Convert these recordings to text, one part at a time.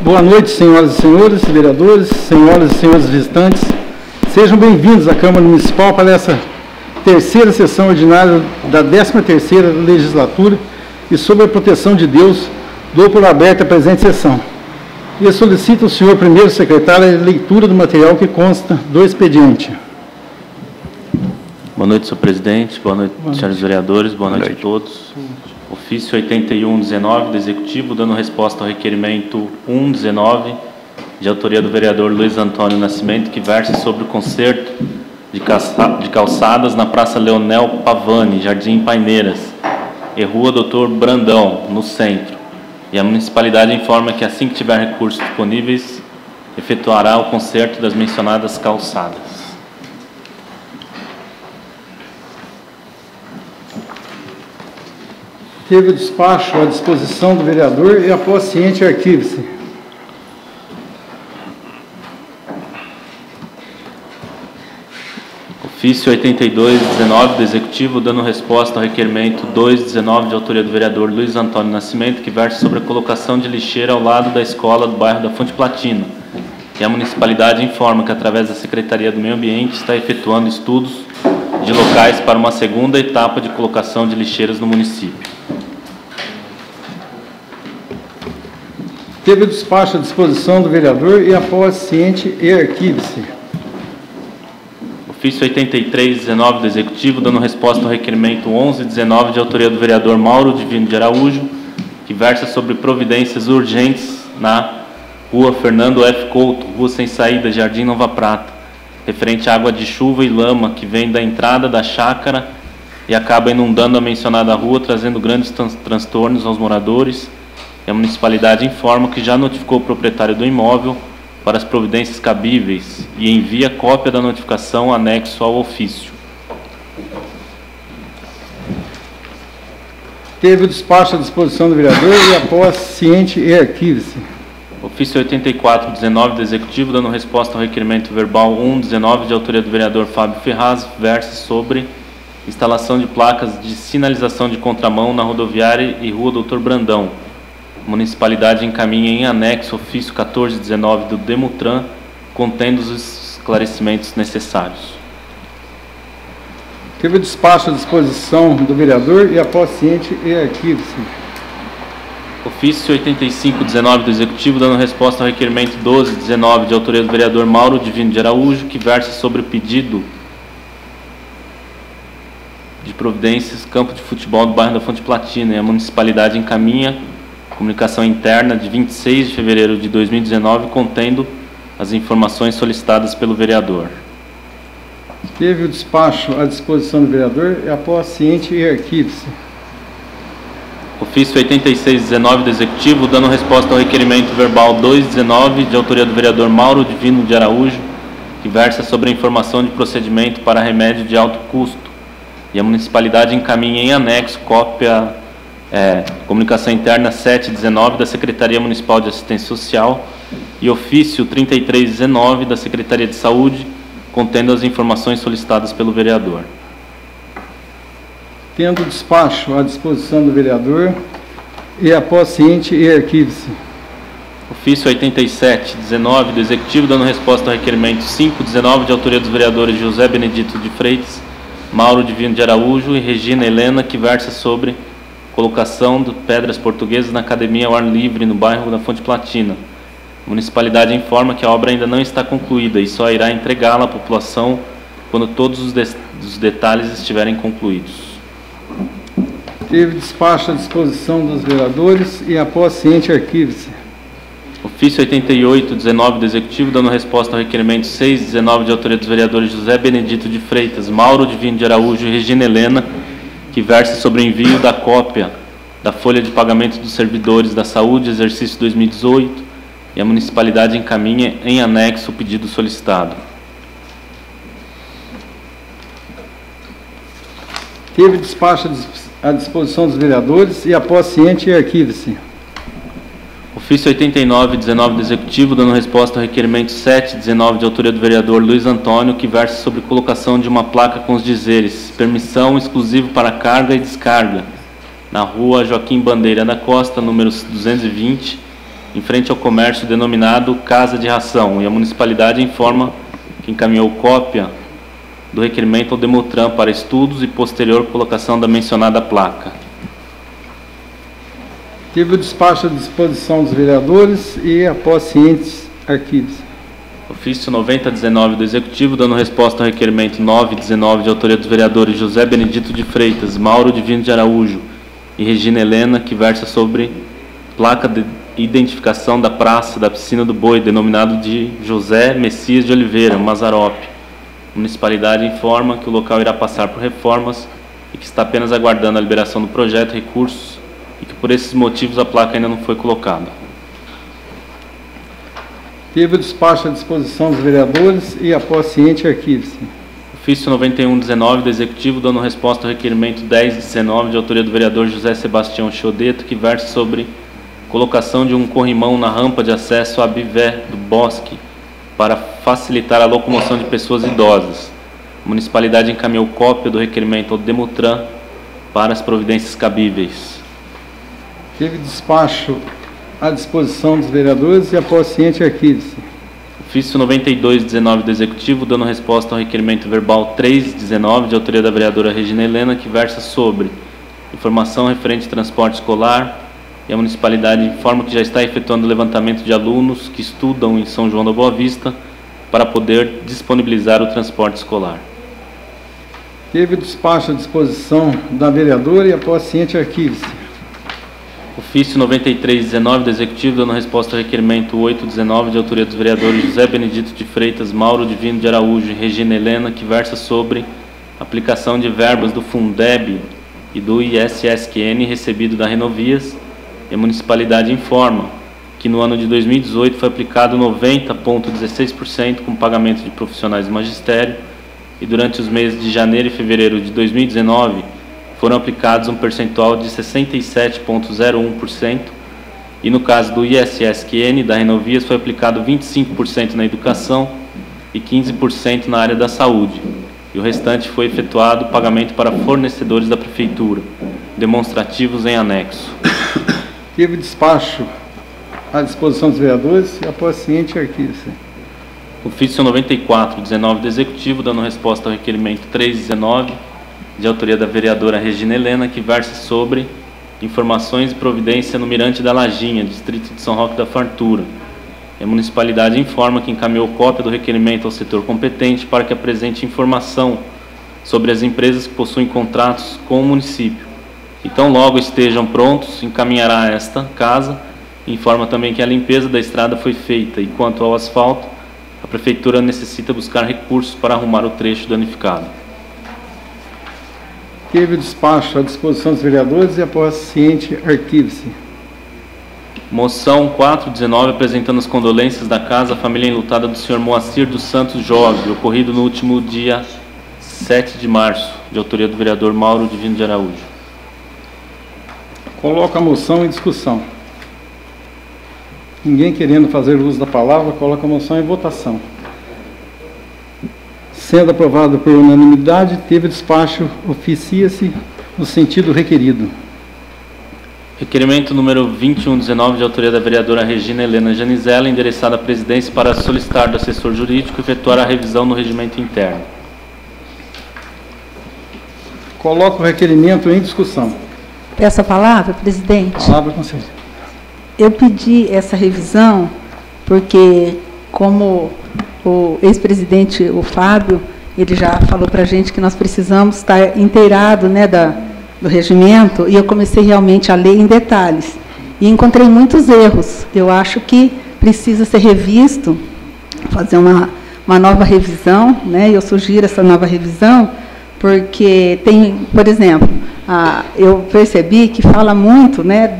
Boa noite, senhoras e senhores vereadores, senhoras e senhores visitantes. Sejam bem-vindos à Câmara Municipal para essa terceira sessão ordinária da 13ª legislatura e sob a proteção de Deus, dou por aberta a presente sessão. E eu solicito ao senhor primeiro secretário a leitura do material que consta do expediente. Boa noite, senhor presidente. Boa noite, senhores vereadores. Boa noite a todos. Ofício 8119 do Executivo, dando resposta ao requerimento 119, de autoria do vereador Luiz Antônio Nascimento, que versa sobre o conserto de calçadas na Praça Leonel Pavani, Jardim Paineiras, e Rua Doutor Brandão, no centro. E a municipalidade informa que, assim que tiver recursos disponíveis, efetuará o conserto das mencionadas calçadas. Teve o despacho à disposição do vereador e, após ciente, arquive-se. Ofício 8219 do Executivo, dando resposta ao requerimento 219 de autoria do vereador Luiz Antônio Nascimento, que versa sobre a colocação de lixeira ao lado da escola do bairro da Fonte Platina. E a municipalidade informa que, através da Secretaria do Meio Ambiente, está efetuando estudos de locais para uma segunda etapa de colocação de lixeiras no município. Teve o despacho à disposição do vereador e, após ciente, e arquive-se. Ofício 8319 do Executivo, dando resposta ao requerimento 1119 de autoria do vereador Mauro Divino de Araújo, que versa sobre providências urgentes na Rua Fernando F. Couto, Rua Sem Saída, Jardim Nova Prata, referente à água de chuva e lama que vem da entrada da chácara e acaba inundando a mencionada rua, trazendo grandes transtornos aos moradores. E a municipalidade informa que já notificou o proprietário do imóvel para as providências cabíveis e envia cópia da notificação anexo ao ofício. Teve o despacho à disposição do vereador e, após ciente, e arquive-se. Ofício 8419 do Executivo, dando resposta ao requerimento verbal 119 de autoria do vereador Fábio Ferraz, versa sobre instalação de placas de sinalização de contramão na rodoviária e Rua Doutor Brandão. A municipalidade encaminha em anexo ofício 1419 do Demutran, contendo os esclarecimentos necessários. Teve o despacho à disposição do vereador e, após ciente, e arquive-se. Ofício 8519 do Executivo, dando resposta ao requerimento 1219 de autoria do vereador Mauro Divino de Araújo, que versa sobre o pedido de providências campo de futebol do bairro da Fonte Platina, e a municipalidade encaminha comunicação interna de 26 de fevereiro de 2019, contendo as informações solicitadas pelo vereador. Teve o despacho à disposição do vereador e, após ciente, e arquive-se. Ofício 8619 do Executivo, dando resposta ao requerimento verbal 219 de autoria do vereador Mauro Divino de Araújo, que versa sobre a informação de procedimento para remédio de alto custo. E a municipalidade encaminha em anexo comunicação interna 719 da Secretaria Municipal de Assistência Social e ofício 3319 da Secretaria de Saúde, contendo as informações solicitadas pelo vereador. Tendo o despacho à disposição do vereador e, após ciente, e arquive-se. Ofício 8719 do Executivo, dando resposta ao requerimento 519 de autoria dos vereadores José Benedito de Freitas, Mauro Divino de Araújo e Regina Helena, que versa sobre colocação de pedras portuguesas na academia ao ar livre no bairro da Fonte Platina. A municipalidade informa que a obra ainda não está concluída e só irá entregá-la à população quando todos os detalhes estiverem concluídos. Teve despacho à disposição dos vereadores e, após ciente, arquive-se. Ofício 8819 do Executivo, dando resposta ao requerimento 619 de autoria dos vereadores José Benedito de Freitas, Mauro Divino de Araújo e Regina Helena, que versa sobre o envio da cópia da folha de pagamento dos servidores da saúde, exercício 2018, e a municipalidade encaminha em anexo o pedido solicitado. Teve despacho à disposição dos vereadores e, após ciente, e arquive-se. Ofício 8919 do Executivo, dando resposta ao requerimento 719 de autoria do vereador Luiz Antônio, que versa sobre colocação de uma placa com os dizeres: permissão exclusiva para carga e descarga, na rua Joaquim Bandeira da Costa, número 220, em frente ao comércio denominado Casa de Ração, e a municipalidade informa que encaminhou cópia do requerimento ao Demutran para estudos e posterior colocação da mencionada placa. Teve o despacho à disposição dos vereadores e, após cientes, arquivos. Ofício 9019 do Executivo, dando resposta ao requerimento 919 de autoria dos vereadores José Benedito de Freitas, Mauro Divino de Araújo e Regina Helena, que versa sobre placa de identificação da praça da Piscina do Boi, denominado de José Messias de Oliveira, Mazarope. A municipalidade informa que o local irá passar por reformas e que está apenas aguardando a liberação do projeto, recursos, e que por esses motivos a placa ainda não foi colocada. Teve o despacho à disposição dos vereadores e, após ciente, arquivo-se. Ofício 9119 do Executivo, dando resposta ao requerimento 1019 de autoria do vereador José Sebastião Chodeto, que versa sobre colocação de um corrimão na rampa de acesso à Bivé do Bosque para facilitar a locomoção de pessoas idosas. A municipalidade encaminhou cópia do requerimento ao Demutran para as providências cabíveis. Teve despacho à disposição dos vereadores e, após ciente, arquivo-se. Ofício 9219 do Executivo, dando resposta ao requerimento verbal 319 de autoria da vereadora Regina Helena, que versa sobre informação referente ao transporte escolar, e a municipalidade informa que já está efetuando o levantamento de alunos que estudam em São João da Boa Vista para poder disponibilizar o transporte escolar. Teve o despacho à disposição da vereadora e, após ciente, arquivo-se. Ofício 9319 do Executivo, dando resposta ao requerimento 819 de autoria dos vereadores José Benedito de Freitas, Mauro Divino de Araújo e Regina Helena, que versa sobre aplicação de verbas do Fundeb e do ISSQN recebido da Renovias. E a municipalidade informa que no ano de 2018 foi aplicado 90,16% com pagamento de profissionais do magistério, e durante os meses de janeiro e fevereiro de 2019 foram aplicados um percentual de 67,01%, e no caso do ISSQN da Renovias foi aplicado 25% na educação e 15% na área da saúde, e o restante foi efetuado pagamento para fornecedores da prefeitura, demonstrativos em anexo. Teve despacho à disposição dos vereadores e, após ciente, arquivo-se. Ofício 9419 do Executivo, dando resposta ao requerimento 319 de autoria da vereadora Regina Helena, que versa sobre informações e providência no Mirante da Lajinha, distrito de São Roque da Fartura. E a municipalidade informa que encaminhou cópia do requerimento ao setor competente para que apresente informação sobre as empresas que possuem contratos com o município. Então, logo estejam prontos, encaminhará a esta casa. Informa também que a limpeza da estrada foi feita e, quanto ao asfalto, a prefeitura necessita buscar recursos para arrumar o trecho danificado. Teve o despacho à disposição dos vereadores e, após ciente, arquivo-se. Moção 419, apresentando as condolências da casa à família enlutada do senhor Moacir dos Santos Jorge, ocorrido no último dia 7 de março, de autoria do vereador Mauro Divino de Araújo. Coloca a moção em discussão. Ninguém querendo fazer uso da palavra, coloca a moção em votação. Sendo aprovado por unanimidade, teve despacho, oficia-se no sentido requerido. Requerimento número 2119, de autoria da vereadora Regina Helena Janizella, endereçado à presidência para solicitar do assessor jurídico efetuar a revisão no regimento interno. Coloca o requerimento em discussão. Peço a palavra, presidente. Palavra com certeza. Eu pedi essa revisão porque, como o ex-presidente, o Fábio, ele já falou para a gente que nós precisamos estar inteirado, né, do regimento, e eu comecei realmente a ler em detalhes. E encontrei muitos erros. Eu acho que precisa ser revisto, fazer uma nova revisão, né? Eu sugiro essa nova revisão, porque tem, por exemplo, eu percebi que fala muito, né,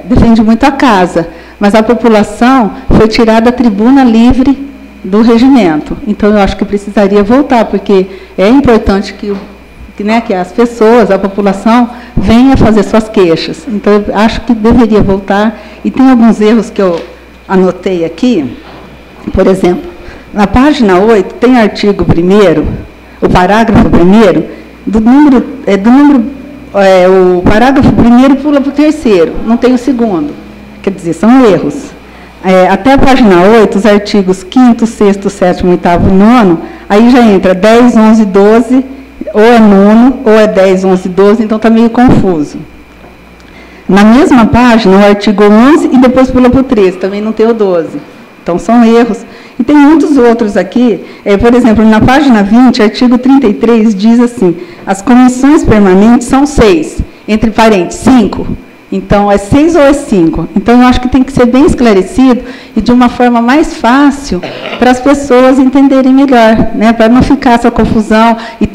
defende muito a casa, mas a população foi tirada da tribuna livre do regimento. Então, eu acho que precisaria voltar, porque é importante que as pessoas, a população, venha fazer suas queixas. Então, eu acho que deveria voltar. E tem alguns erros que eu anotei aqui. Por exemplo, na página 8, tem artigo 1º, o parágrafo 1º, do número o parágrafo primeiro pula para o terceiro, não tem o segundo. Quer dizer, são erros. Até a página 8, os artigos 5º, 6º, 7º, 8º e 9º, aí já entra 10, 11, 12, ou é 9º, ou é 10, 11, 12, então está meio confuso. Na mesma página, o artigo 11 e depois pula para o 13, também não tem o 12. Então, são erros. E tem muitos outros aqui. Por exemplo, na página 20, artigo 33, diz assim, as comissões permanentes são 6, entre parênteses, 5. Então, é 6 ou é 5? Então, eu acho que tem que ser bem esclarecido e de uma forma mais fácil para as pessoas entenderem melhor, né? Para não ficar essa confusão e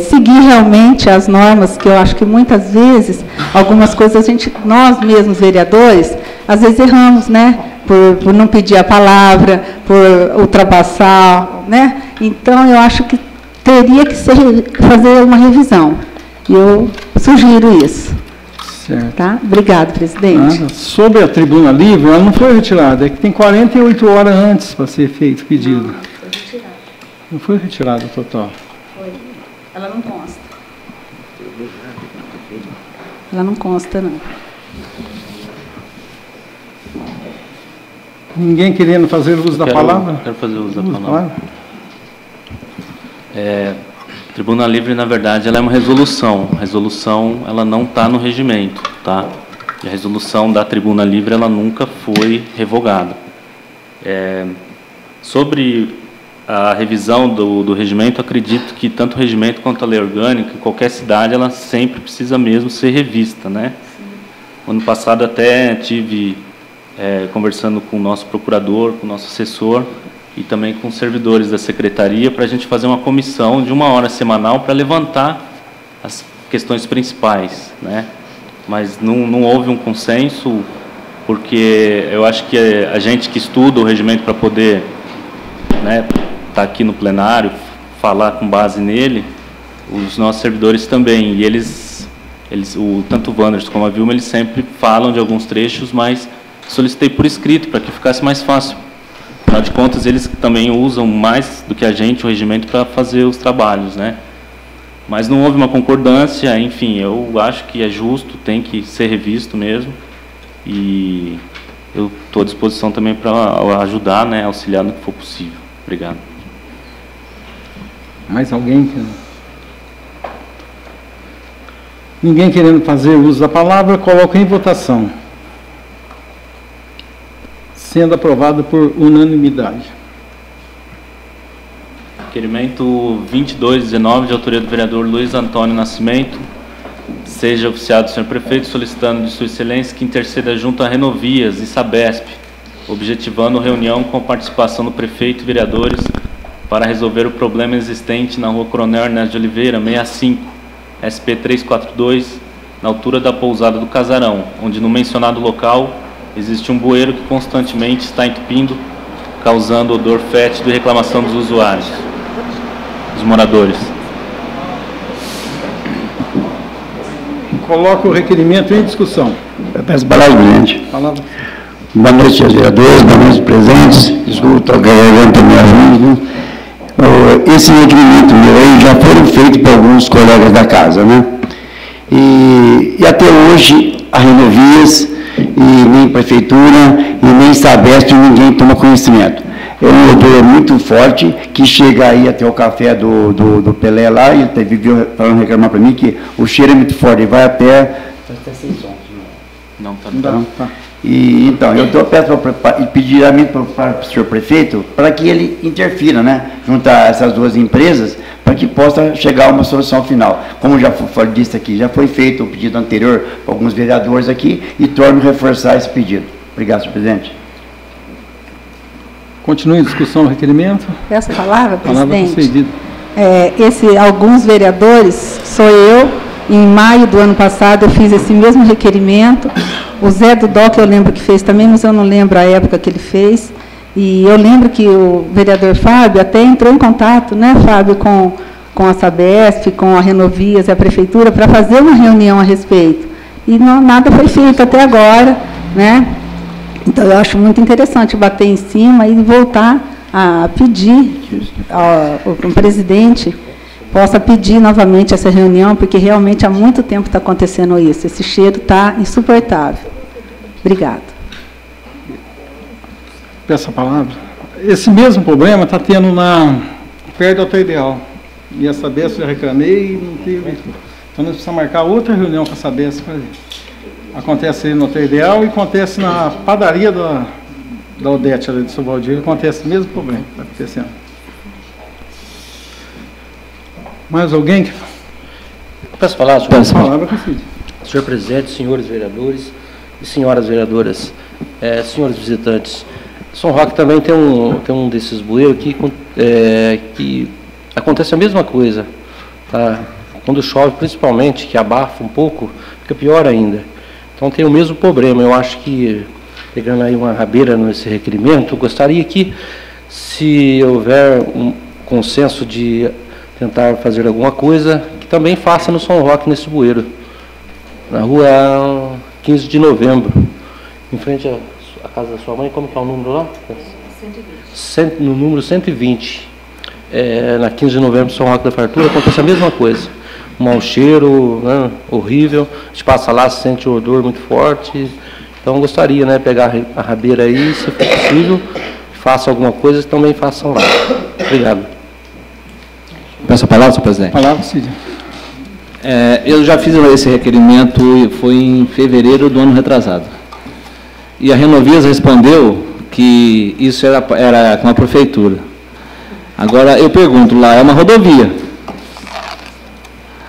seguir realmente as normas, que eu acho que muitas vezes, algumas coisas nós mesmos, vereadores, às vezes erramos, né? Por não pedir a palavra, por ultrapassar, né? Então, eu acho que teria que fazer uma revisão. E eu sugiro isso. Certo. Tá? Obrigado, presidente. Sobre a tribuna livre, ela não foi retirada, é que tem 48 horas antes para ser feito o pedido. Não, foi retirada. Não foi retirada total? Foi. Ela não consta. Ela não consta, não. Ninguém querendo fazer uso da palavra? Quero fazer uso da palavra. Tribuna livre, na verdade, ela é uma resolução. A resolução, ela não está no regimento, tá? E a resolução da tribuna livre, ela nunca foi revogada. Sobre a revisão do regimento, acredito que tanto o regimento quanto a lei orgânica, em qualquer cidade, ela sempre precisa mesmo ser revista, né? Sim. Ano passado até tive conversando com o nosso procurador, com o nosso assessor, e também com os servidores da secretaria, para a gente fazer uma comissão de 1 hora semanal para levantar as questões principais, né? Mas não houve um consenso, porque eu acho que a gente que estuda o regimento para poder, né, tá aqui no plenário, falar com base nele, os nossos servidores também, e eles tanto o Wanderson como a Vilma, eles sempre falam de alguns trechos, mas solicitei por escrito para que ficasse mais fácil. Afinal de contas, eles também usam mais do que a gente o regimento para fazer os trabalhos, né? Mas não houve uma concordância, enfim, eu acho que é justo, tem que ser revisto mesmo, e eu estou à disposição também para ajudar, né, auxiliar no que for possível. Obrigado. Mais alguém? Ninguém querendo fazer uso da palavra, coloco em votação. Sendo aprovado por unanimidade. Requerimento 2219, de autoria do vereador Luiz Antônio Nascimento, seja oficiado, senhor prefeito, solicitando de sua excelência que interceda junto a Renovias e Sabesp, objetivando reunião com a participação do prefeito e vereadores para resolver o problema existente na rua Coronel Ernesto de Oliveira, 65, SP 342, na altura da pousada do Casarão, onde no mencionado local existe um bueiro que constantemente está entupindo, causando odor fétido e reclamação dos usuários, dos moradores. Coloco o requerimento em discussão. Eu peço palavra, presidente. Palavra. Boa noite aos vereadores, boa noite aos presentes. Desculpa, estou garganta me ajuda. Esse requerimento meu aí já foram feitos por alguns colegas da casa, né? E até hoje, a Renovias, e nem prefeitura, e nem Sabesp, ninguém toma conhecimento. É um odor muito forte, que chega aí até o café do Pelé lá, e ele viveu falando, reclamar para mim que o cheiro é muito forte, e vai até... Até 6 sons. Não, tá. E, então, eu peço e pedir para o senhor prefeito, para que ele interfira, né, junto a essas duas empresas, para que possa chegar a uma solução final. Como já foi dito aqui, já foi feito o pedido anterior por alguns vereadores aqui, e torno a reforçar esse pedido. Obrigado, senhor presidente. Continue a discussão do requerimento. Peço a palavra, presidente. Concedida. Alguns vereadores, sou eu. Em maio do ano passado, eu fiz esse mesmo requerimento. O Zé Dudó, que eu lembro que fez também, mas eu não lembro a época que ele fez. E eu lembro que o vereador Fábio até entrou em contato, né, Fábio, com a Sabesp, com a Renovias e a Prefeitura, para fazer uma reunião a respeito. E nada foi feito até agora, né? Então, eu acho muito interessante bater em cima e voltar a pedir ao presidente possa pedir novamente essa reunião, porque realmente há muito tempo está acontecendo isso. Esse cheiro está insuportável. Obrigada. Peço a palavra. Esse mesmo problema está tendo perto da Alta Ideal. E a Sabesp já reclamei e não teve. Então nós precisamos marcar outra reunião com a Sabesp para ver. Acontece aí no Alta Ideal e acontece na padaria da Odete, ali de São Valdir, acontece o mesmo problema que está acontecendo. Mais alguém que... Peço a palavra, senhor. Peço a palavra, Cid. Senhor presidente, senhores vereadores e senhoras vereadoras, senhores visitantes, São Roque também tem um desses bueiros que acontece a mesma coisa, tá? Quando chove, principalmente, que abafa um pouco, fica pior ainda. Então tem o mesmo problema. Eu acho que, pegando aí uma rabeira nesse requerimento, eu gostaria que, se houver um consenso de tentar fazer alguma coisa, que também faça no São Roque, nesse bueiro, na rua 15 de novembro, em frente à casa da sua mãe. Como que é o número lá? 120. No número 120, na 15 de novembro, São Roque da Fartura, acontece a mesma coisa. Um mau cheiro, né, horrível, a gente passa lá, sente o odor muito forte. Então eu gostaria, né, pegar a rabeira aí, se for possível, faça alguma coisa, também façam lá. Obrigado. Peço a palavra, senhor presidente. Palavra, Cid. Eu já fiz esse requerimento, foi em fevereiro do ano retrasado. E a Renovias respondeu que isso era com a prefeitura. Agora, eu pergunto, lá é uma rodovia.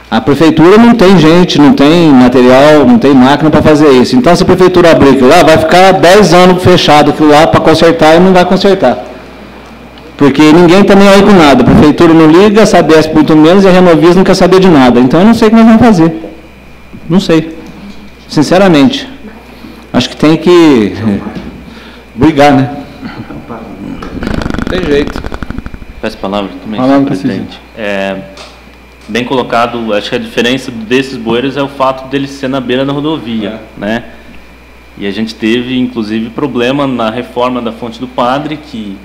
A prefeitura não tem gente, não tem material, não tem máquina para fazer isso. Então, se a prefeitura abrir aquilo lá, vai ficar 10 anos fechado aquilo lá para consertar e não vai consertar. Porque ninguém está nem aí com nada. A prefeitura não liga, a Sabesp muito menos e a Renovias não quer saber de nada. Então, eu não sei o que nós vamos fazer. Não sei. Sinceramente. Acho que tem que brigar, né? Tem jeito. Peço a palavra também, Palavra, senhor presidente. Bem colocado, acho que a diferença desses bueiros é o fato deles ser na beira da rodovia, né? E a gente teve, inclusive, problema na reforma da Fonte do Padre, que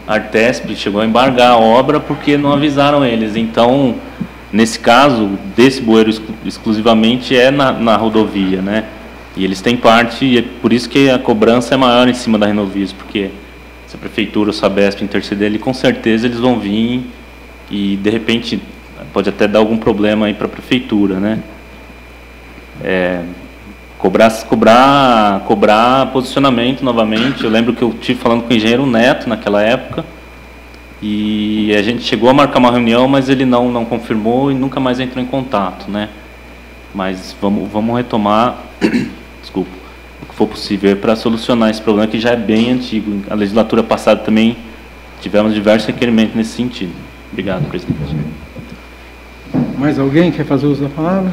a Artesp chegou a embargar a obra porque não avisaram eles. Então, nesse caso, desse bueiro exclusivamente é na rodovia, né? E eles têm parte, e é por isso que a cobrança é maior em cima da Renovias, porque se a Prefeitura ou a Sabesp interceder ali, com certeza eles vão vir e, de repente, pode até dar algum problema aí para a Prefeitura, né? Cobrar posicionamento novamente. Eu lembro que eu estive falando com o engenheiro Neto naquela época e a gente chegou a marcar uma reunião, mas ele não confirmou e nunca mais entrou em contato, né? Mas vamos retomar, desculpa, o que for possível para solucionar esse problema que já é bem antigo. A legislatura passada também tivemos diversos requerimentos nesse sentido. Obrigado, presidente. Mais alguém quer fazer uso da palavra?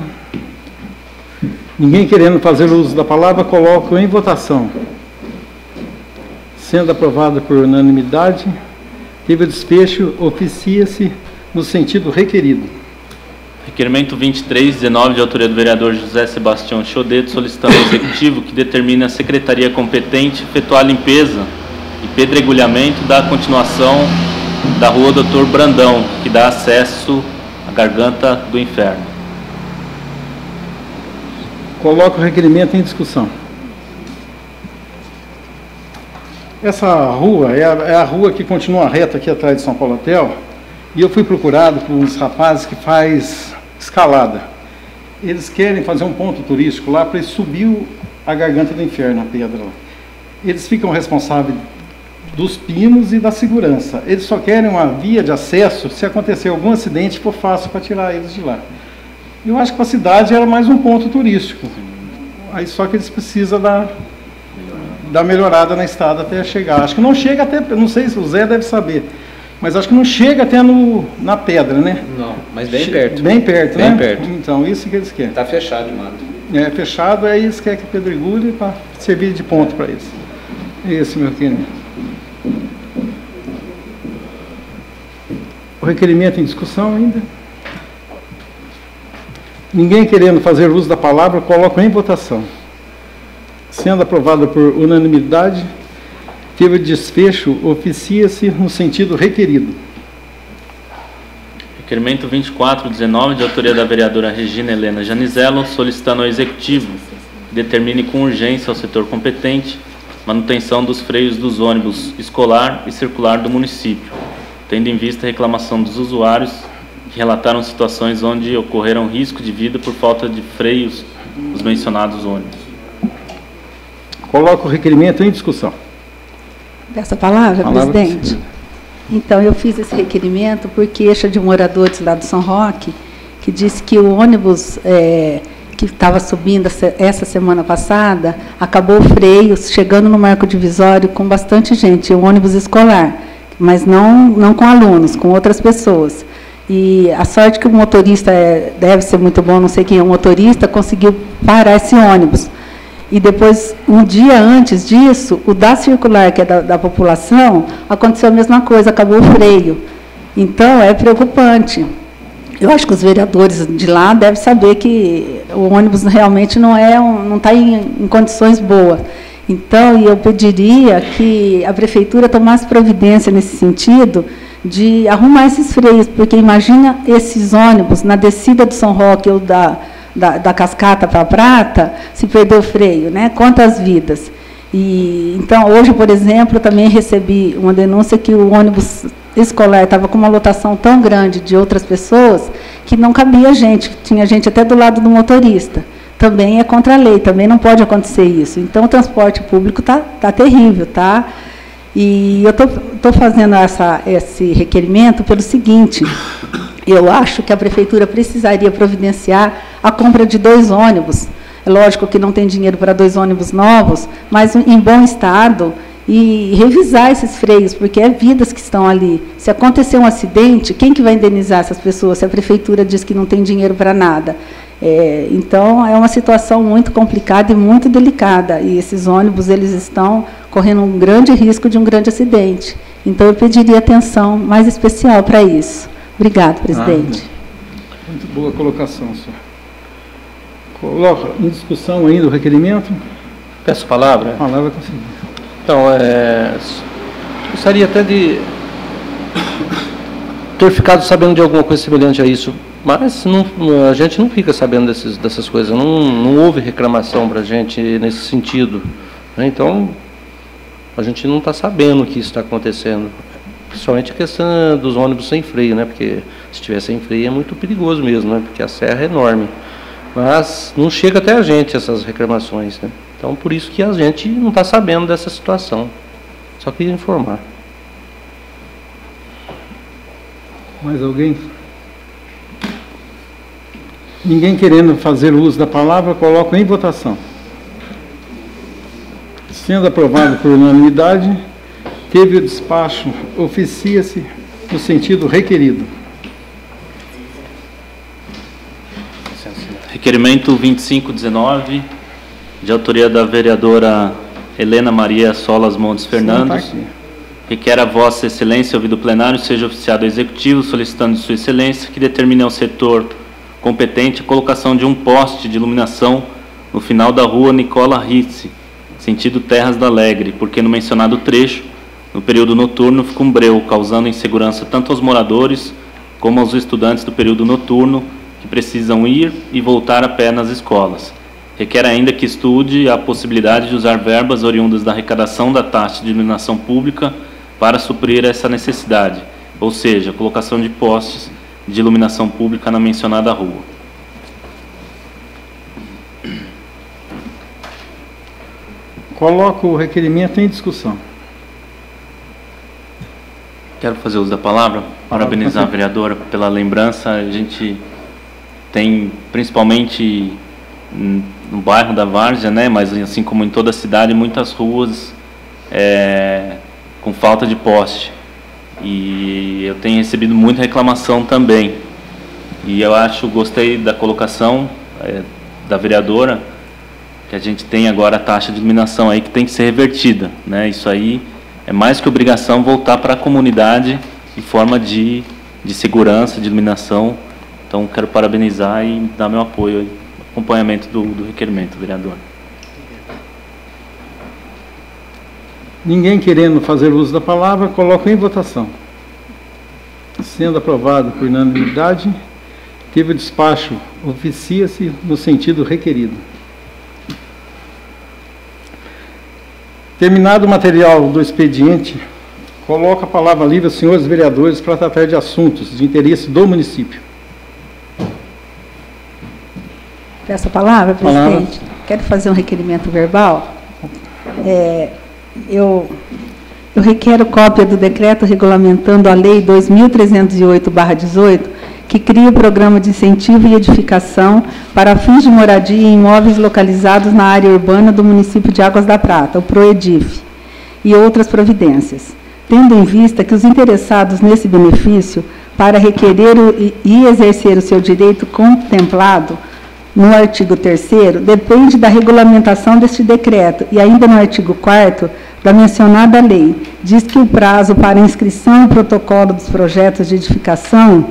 Ninguém querendo fazer uso da palavra, coloco em votação. Sendo aprovada por unanimidade, teve o desfecho, oficia-se no sentido requerido. Requerimento 2319, de autoria do vereador José Sebastião Chodeto, solicitando ao Executivo que determine a Secretaria competente efetuar a limpeza e pedregulhamento da continuação da rua Doutor Brandão, que dá acesso à Garganta do Inferno. Coloco o requerimento em discussão. Essa rua é a rua que continua reta aqui atrás de São Paulo Hotel, e eu fui procurado por uns rapazes que faz escalada. Eles querem fazer um ponto turístico lá para subir a Garganta do Inferno, a pedra lá. Eles ficam responsáveis dos pinos e da segurança. Eles só querem uma via de acesso se acontecer algum acidente, for fácil para tirar eles de lá. Eu acho que para a cidade era mais um ponto turístico. Aí só que eles precisam dar melhorada na estrada até chegar. Acho que não chega até, não sei se o Zé deve saber, mas acho que não chega até na pedra, né? Não, mas bem perto. Bem perto, bem né? Perto. Então, isso que eles querem. Está fechado de mato. É fechado, aí eles querem que pedregulhe para servir de ponto para eles. Esse, meu querido. O requerimento em discussão ainda. Ninguém querendo fazer uso da palavra, coloco em votação. Sendo aprovada por unanimidade, teve desfecho, oficia-se no sentido requerido. Requerimento 2419, de autoria da vereadora Regina Helena Janizello, solicitando ao Executivo que determine com urgência ao setor competente manutenção dos freios dos ônibus escolar e circular do município, tendo em vista a reclamação dos usuários que relataram situações onde ocorreram risco de vida por falta de freios dos mencionados ônibus. Coloco o requerimento em discussão. Dessa palavra, presidente? Então, eu fiz esse requerimento por queixa de moradores lá do São Roque, que disse que o ônibus que estava subindo essa semana passada, acabou o freio, chegando no marco divisório com bastante gente, um ônibus escolar, mas não com alunos, com outras pessoas. E a sorte que o motorista, deve ser muito bom, não sei quem é o motorista, conseguiu parar esse ônibus. E depois, um dia antes disso, o da circular, que é da população, aconteceu a mesma coisa, acabou o freio. Então, é preocupante. Eu acho que os vereadores de lá devem saber que o ônibus realmente não está em condições boas. Então, eu pediria que a prefeitura tomasse providência nesse sentido de arrumar esses freios, porque imagina esses ônibus na descida do São Roque ou da Cascata para a Prata, se perder o freio, né? Quantas vidas? E, então, hoje, por exemplo, eu também recebi uma denúncia que o ônibus escolar estava com uma lotação tão grande de outras pessoas que não cabia gente, tinha gente até do lado do motorista. Também é contra a lei, também não pode acontecer isso. Então, o transporte público está terrível, tá? E eu estou fazendo esse requerimento pelo seguinte: eu acho que a prefeitura precisaria providenciar a compra de 2 ônibus. É lógico que não tem dinheiro para 2 ônibus novos, mas em bom estado, e revisar esses freios, porque é vidas que estão ali. Se acontecer um acidente, quem que vai indenizar essas pessoas, se a prefeitura diz que não tem dinheiro para nada? Então, é uma situação muito complicada e muito delicada, e esses ônibus eles estão correndo um grande risco de um grande acidente. Então, eu pediria atenção mais especial para isso. Obrigado, presidente. Muito boa colocação, senhor. Coloca em discussão ainda o requerimento. Peço a palavra. A palavra é conseguida. Então, gostaria até de ter ficado sabendo de alguma coisa semelhante a isso, mas a gente não fica sabendo dessas coisas, não houve reclamação para a gente nesse sentido, né? Então, a gente não está sabendo que isso está acontecendo, principalmente a questão dos ônibus sem freio, né? Porque se tiver sem freio é muito perigoso mesmo, né? Porque a serra é enorme, mas não chega até a gente essas reclamações, né? Então, por isso que a gente não está sabendo dessa situação. Só queria informar. Mais alguém? Ninguém querendo fazer uso da palavra, coloco em votação. Sendo aprovado por unanimidade, teve o despacho, oficia-se no sentido requerido. Requerimento 2519, de autoria da vereadora Helena Maria Solas Montes Fernandes, requer a Vossa Excelência, ouvido o plenário, seja oficiado ao Executivo, solicitando de Sua Excelência que determine ao setor competente a colocação de um poste de iluminação no final da rua Nicola Ritzi, sentido Terras da Alegre, porque no mencionado trecho, no período noturno, fica um breu, causando insegurança tanto aos moradores como aos estudantes do período noturno, que precisam ir e voltar a pé nas escolas. Requer ainda que estude a possibilidade de usar verbas oriundas da arrecadação da taxa de iluminação pública para suprir essa necessidade, ou seja, a colocação de postes de iluminação pública na mencionada rua. Coloco o requerimento em discussão. Quero fazer uso da palavra, parabenizar a vereadora pela lembrança. A gente tem, principalmente no bairro da Várzea, né, mas assim como em toda a cidade, muitas ruas com falta de poste. E eu tenho recebido muita reclamação também. E eu gostei da colocação da vereadora, que a gente tem agora a taxa de iluminação aí que tem que ser revertida, né? Isso aí é mais que obrigação voltar para a comunidade em forma de segurança, de iluminação. Então, quero parabenizar e dar meu apoio, acompanhamento do requerimento, vereador. Ninguém querendo fazer uso da palavra, coloco em votação. Sendo aprovado por unanimidade, teve o despacho, oficia-se no sentido requerido. Terminado o material do expediente, coloco a palavra livre aos senhores vereadores para tratar de assuntos de interesse do município. Peço a palavra, presidente. Quero fazer um requerimento verbal. Eu requero cópia do decreto regulamentando a Lei 2.308/18, que cria o Programa de Incentivo e Edificação para fins de moradia em imóveis localizados na área urbana do município de Águas da Prata, o PROEDIF, e outras providências, tendo em vista que os interessados nesse benefício, para requerer e exercer o seu direito contemplado no artigo 3º, depende da regulamentação deste decreto, e ainda no artigo 4º, da mencionada lei, diz que o prazo para inscrição e protocolo dos projetos de edificação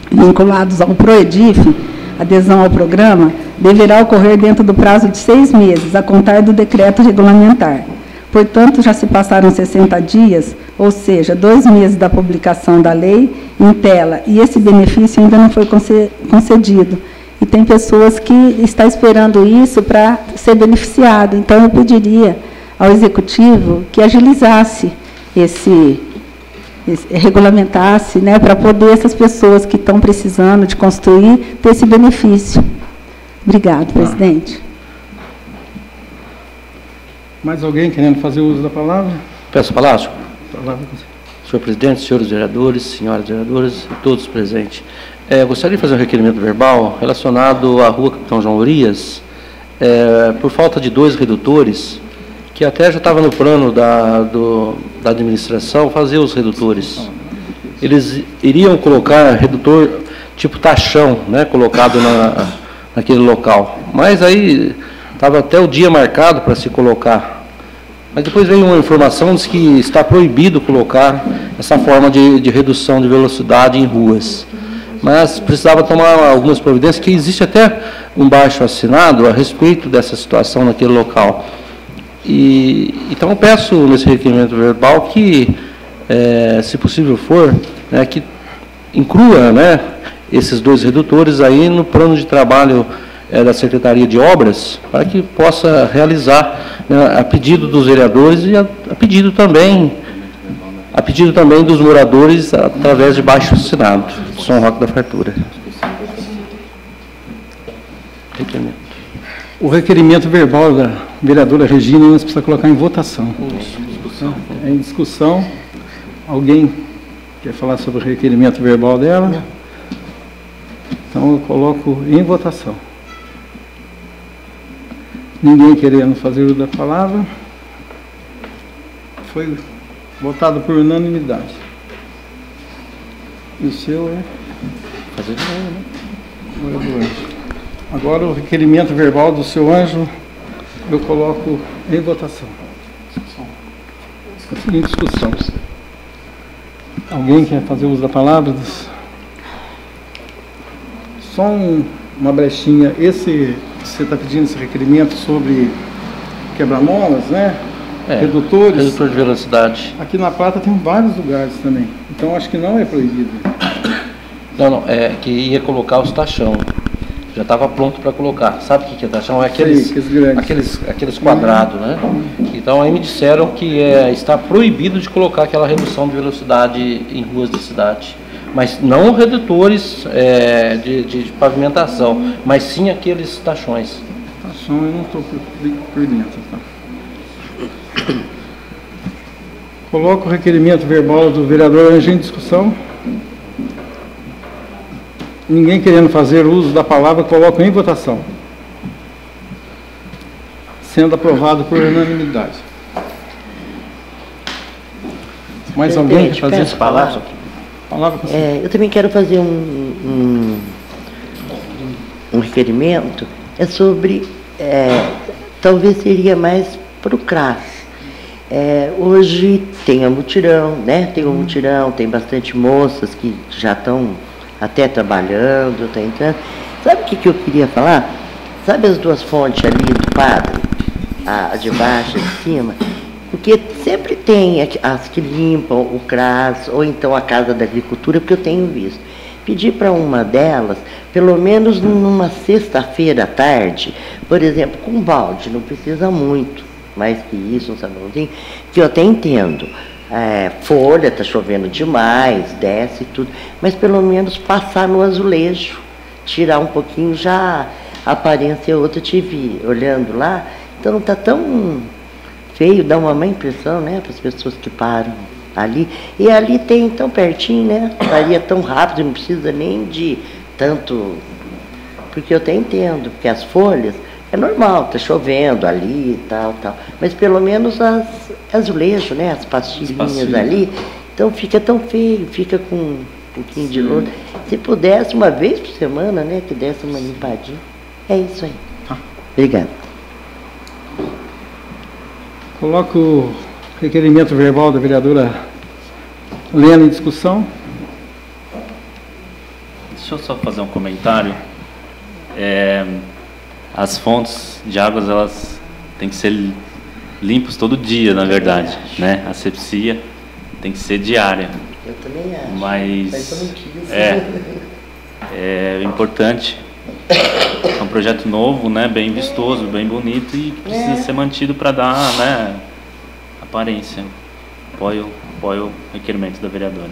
vinculados ao PROEDIF, adesão ao programa, deverá ocorrer dentro do prazo de 6 meses, a contar do decreto regulamentar. Portanto, já se passaram 60 dias, ou seja, 2 meses da publicação da lei em tela, e esse benefício ainda não foi concedido. E tem pessoas que estão esperando isso para ser beneficiado. Então, eu pediria ao Executivo que agilizasse regulamentasse, né, para poder essas pessoas que estão precisando de construir ter esse benefício. Obrigado, presidente. Mais alguém querendo fazer uso da palavra? Peço a palavra. Senhor presidente, senhores vereadores, senhoras vereadoras e todos presentes. Gostaria de fazer um requerimento verbal relacionado à rua Capitão João Urias, por falta de 2 redutores, que até já estava no plano da administração fazer os redutores. Eles iriam colocar redutor tipo tachão, né, colocado naquele local. Mas aí estava até o dia marcado para se colocar. Mas depois veio uma informação de que está proibido colocar essa forma de redução de velocidade em ruas. Mas precisava tomar algumas providências, que existe até um baixo-assinado a respeito dessa situação naquele local. Então, eu peço nesse requerimento verbal que, se possível for, né, que inclua, né, esses 2 redutores aí no plano de trabalho da Secretaria de Obras, para que possa realizar, né, a pedido dos vereadores e a pedido também dos moradores através de baixo-assinado. São Roque da Fartura. O requerimento verbal da vereadora Regina, nós precisamos colocar em votação. É em discussão. Alguém quer falar sobre o requerimento verbal dela? Então, eu coloco em votação. Ninguém querendo fazer uso da palavra. Foi votado por unanimidade. E o seu é? Fazer de novo, né? Vereador. Agora o requerimento verbal do seu Anjo, eu coloco em votação. Em discussão. Alguém quer fazer uso da palavra? Só uma brechinha. Você está pedindo esse requerimento sobre quebra-molas, né? Redutores. Redutor de velocidade. Aqui na Prata tem vários lugares também. Então acho que não é proibido. Não, que ia colocar os tachão. Já estava pronto para colocar. Sabe o que é tachão? É aqueles quadrados, né? Então aí me disseram que está proibido de colocar aquela redução de velocidade em ruas da cidade. Mas não redutores de pavimentação, mas sim aqueles tachões. Tachão eu não estou por dentro, tá? Coloco o requerimento verbal do vereador Anjo em discussão. Ninguém querendo fazer uso da palavra, coloco em votação. Sendo aprovado por unanimidade. Mais alguém quer fazer essa palavra? Eu também quero fazer um requerimento, sobre, talvez seria mais para o CRAS. Hoje tem a mutirão, né? Tem o mutirão, tem bastante moças que já estão até trabalhando, tá entrando. Sabe o que eu queria falar? Sabe as 2 fontes ali do padre? A de baixo e de cima? Porque sempre tem as que limpam o CRAS, ou então a Casa da Agricultura, porque eu tenho visto. Pedir para uma delas, pelo menos numa sexta-feira à tarde, por exemplo, com balde, não precisa muito, mais que isso, um sabãozinho, que eu até entendo. Folha, está chovendo demais, desce e tudo, mas pelo menos passar no azulejo, tirar um pouquinho, já a aparência é outra. Eu tive olhando lá, então não está tão feio, dá uma má impressão, né, para as pessoas que param ali. E ali tem tão pertinho, né, faria tão rápido, não precisa nem de tanto, porque eu até entendo, porque as folhas, é normal, está chovendo ali e tal, mas pelo menos azulejo, né, as pastilhinhas ali, então fica tão feio, fica com um pouquinho de lodo. Se pudesse, uma vez por semana, né, que desse uma limpadinha. É isso aí. Obrigada. Coloco o requerimento verbal da vereadora Lena em discussão. Deixa eu só fazer um comentário. As fontes de águas, elas têm que ser limpas todo dia, na verdade, né? A asepsia tem que ser diária. Eu também acho. Mas eu não quis. é importante. É um projeto novo, né? Bem vistoso, bem bonito e precisa ser mantido para dar, né, aparência. Apoio o requerimento da vereadora.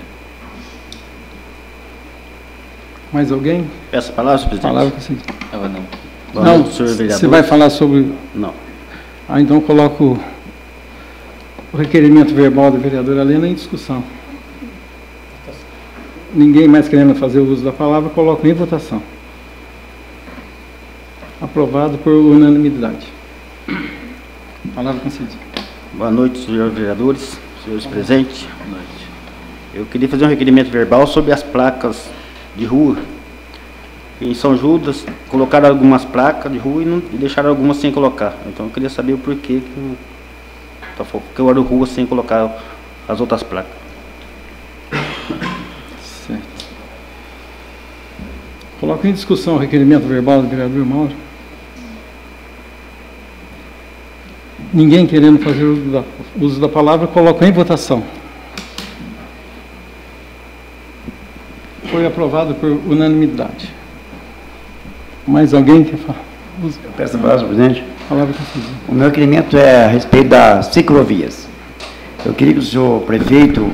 Mais alguém? Peço a palavra, senhor presidente. Palavra, sim. Não, senhor vereador. Você vai falar sobre... Não. Então coloco o requerimento verbal da vereadora Lena em discussão. Ninguém mais querendo fazer o uso da palavra, coloco em votação. Aprovado por unanimidade. Palavra concedida. Boa noite, senhores vereadores, senhores presentes. Boa noite. Eu queria fazer um requerimento verbal sobre as placas de rua. Em São Judas, colocaram algumas placas de rua e deixaram algumas sem colocar. Então eu queria saber o porquê que eu era rua sem colocar as outras placas. Certo. Coloco em discussão o requerimento verbal do vereador Mauro. Ninguém querendo fazer uso da palavra, coloco em votação. Foi aprovado por unanimidade. Mais alguém quer falar? Eu peço a palavra, senhor presidente. Palavra concedida. O meu requerimento é a respeito das ciclovias. Eu queria que o senhor prefeito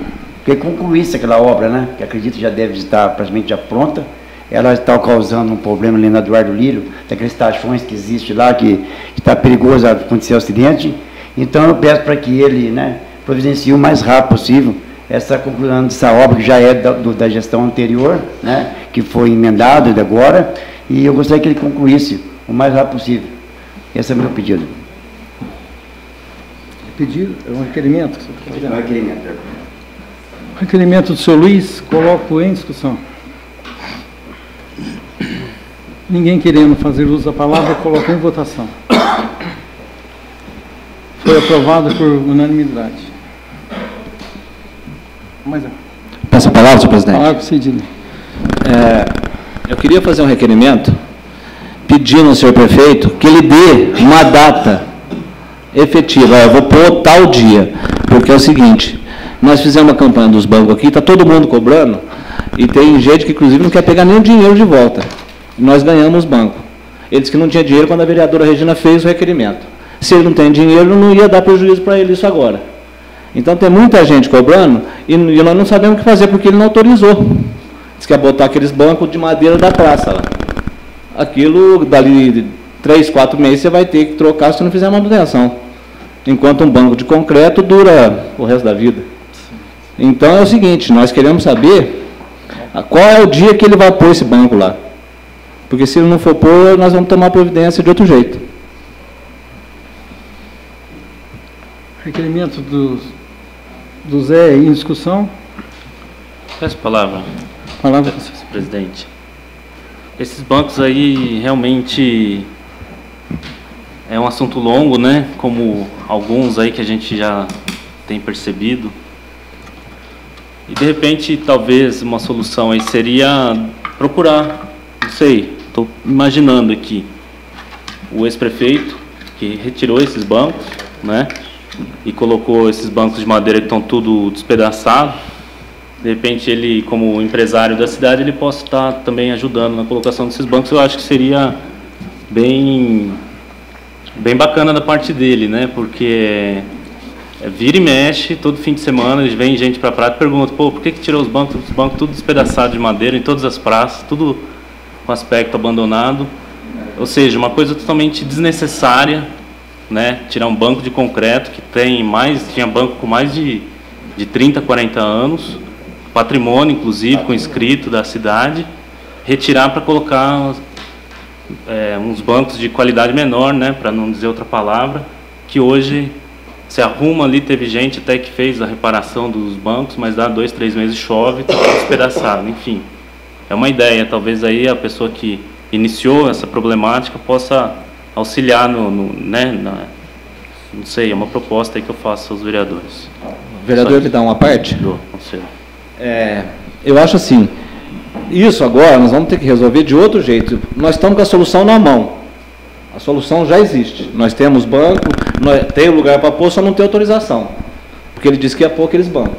concluísse aquela obra, né, que acredito já deve estar praticamente já pronta. Ela está causando um problema ali na Eduardo Lírio, daqueles tachões que existe lá, que está perigoso acontecer acidente. Então eu peço para que ele, né, providencie o mais rápido possível essa conclusão dessa obra, que já é da gestão anterior, né, que foi emendada de agora, e eu gostaria que ele concluísse o mais rápido possível. Esse é o meu pedido. Pedido? É um requerimento? É um requerimento. Requerimento do senhor Luiz, coloco em discussão. Ninguém querendo fazer uso da palavra, coloco em votação. Foi aprovado por unanimidade. Mais um. Peço a palavra, senhor presidente. Palavra concedida. Eu queria fazer um requerimento pedindo ao senhor prefeito que ele dê uma data efetiva. Eu vou pôr tal dia, porque é o seguinte, nós fizemos uma campanha dos bancos aqui, está todo mundo cobrando, e tem gente que inclusive não quer pegar nem o dinheiro de volta. Nós ganhamos banco. Ele disse que não tinha dinheiro quando a vereadora Regina fez o requerimento. Se ele não tem dinheiro, não ia dar prejuízo para ele isso agora. Então tem muita gente cobrando e nós não sabemos o que fazer porque ele não autorizou. Diz que ia botar aqueles bancos de madeira da praça lá. Aquilo, dali 3, 4 meses, você vai ter que trocar se não fizer manutenção. Enquanto um banco de concreto dura o resto da vida. Então é o seguinte, nós queremos saber qual é o dia que ele vai pôr esse banco lá. Porque se ele não for pôr, nós vamos tomar providência de outro jeito. Requerimento do Zé em discussão. Peço a palavra. Palavra, presidente. Esses bancos aí realmente é um assunto longo, né? Como alguns aí que a gente já tem percebido. E de repente, talvez uma solução aí seria procurar, não sei, estou imaginando aqui, o ex-prefeito que retirou esses bancos, né? e colocou esses bancos de madeira que estão tudo despedaçados. De repente, ele, como empresário da cidade, ele possa estar também ajudando na colocação desses bancos. Eu acho que seria bem bacana da parte dele, né? Porque vira e mexe, todo fim de semana, vem gente para a praia e pergunta, pô, por que tirou os bancos tudo despedaçados de madeira em todas as praças, tudo com aspecto abandonado. Ou seja, uma coisa totalmente desnecessária, né? Tirar um banco de concreto que tinha banco com mais de 30, 40 anos, patrimônio, inclusive, com escrito da cidade, retirar para colocar uns bancos de qualidade menor, né, para não dizer outra palavra, que hoje se arruma ali, teve gente até que fez a reparação dos bancos, mas dá 2, 3 meses chove, está despedaçado, enfim. É uma ideia, talvez aí a pessoa que iniciou essa problemática possa auxiliar né, não sei, é uma proposta aí que eu faço aos vereadores. O vereador me dá uma parte? Do conselho. Eu acho assim, isso agora nós vamos ter que resolver de outro jeito. Nós estamos com a solução na mão. A solução já existe. Nós temos banco, tem lugar para pôr, só não tem autorização. Porque ele disse que ia pôr aqueles bancos.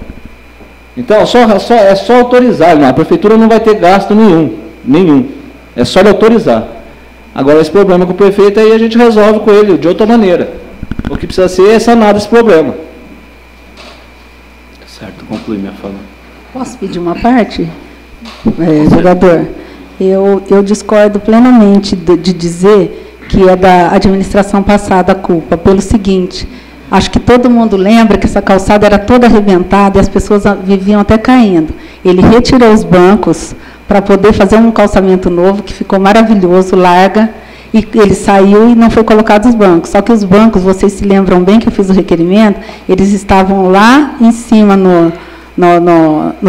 Então, é só autorizar. A prefeitura não vai ter gasto nenhum. É só ele autorizar. Agora, esse problema com o prefeito, aí a gente resolve com ele de outra maneira. O que precisa ser é sanar esse problema. Certo, conclui minha fala. Posso pedir uma parte, vereador? Eu discordo plenamente de dizer que é da administração passada a culpa, pelo seguinte, acho que todo mundo lembra que essa calçada era toda arrebentada e as pessoas viviam até caindo. Ele retirou os bancos para poder fazer um calçamento novo, que ficou maravilhoso, larga, e ele saiu e não foi colocado os bancos. Só que os bancos, vocês se lembram bem que eu fiz o requerimento, eles estavam lá em cima no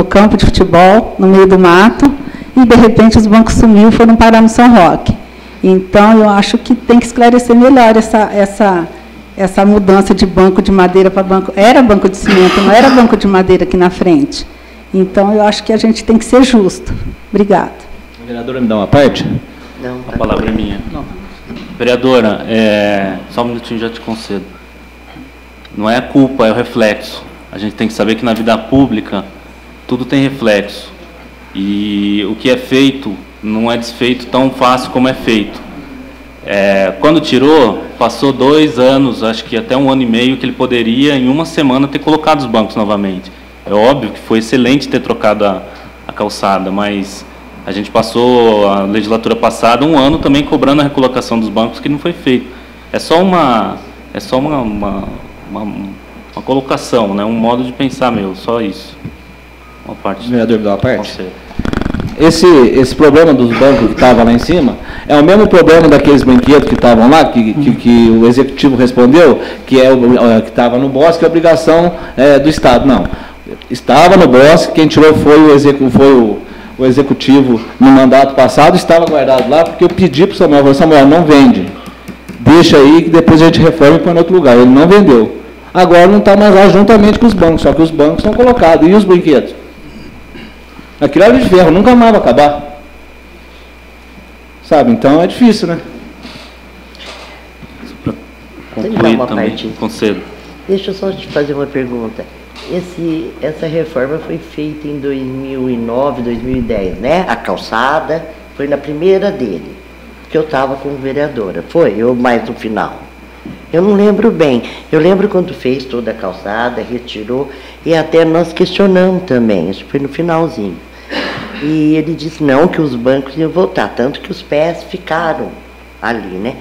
campo de futebol, no meio do mato, e de repente os bancos sumiram e foram parar no São Roque. Então, eu acho que tem que esclarecer melhor essa mudança de banco de madeira para banco. Era banco de cimento, não era banco de madeira aqui na frente. Então, eu acho que a gente tem que ser justo. Obrigada. A vereadora me dá uma parte? Não, A palavra é minha. Não. Vereadora, só um minutinho, já te concedo. Não é a culpa, é o reflexo. A gente tem que saber que na vida pública tudo tem reflexo. E o que é feito não é desfeito tão fácil como é feito. Quando tirou, passou 2 anos, acho que até 1 ano e meio, que ele poderia, em uma semana, ter colocado os bancos novamente. É óbvio que foi excelente ter trocado a calçada, mas a gente passou a legislatura passada 1 ano também cobrando a recolocação dos bancos, que não foi feito. É só uma colocação, né? Um modo de pensar meu, só isso. Uma parte. O vereador me dá uma parte? Conselho. Esse problema dos bancos que estava lá em cima é o mesmo problema daqueles brinquedos que estavam lá, que o executivo respondeu, que estava no BOSC, que é obrigação do Estado. Não, estava no BOSC, quem tirou foi o executivo no mandato passado, estava guardado lá, porque eu pedi para o Samuel, não vende, deixa aí que depois a gente reforma e põe em outro lugar. Ele não vendeu. Agora não está mais lá juntamente com os bancos, só que os bancos são colocados. E os brinquedos? Aquilo era de ferro, nunca mais vai acabar. Sabe? Então é difícil, né? Concluir também, conselho. Deixa eu só te fazer uma pergunta. Essa reforma foi feita em 2009, 2010, né? A calçada foi na primeira dele, que eu estava como vereadora. Foi? Ou mais no final? Eu não lembro bem. Eu lembro quando fez toda a calçada, retirou, e até nós questionamos também, isso foi no finalzinho. E ele disse não, que os bancos iam voltar, tanto que os pés ficaram ali, né?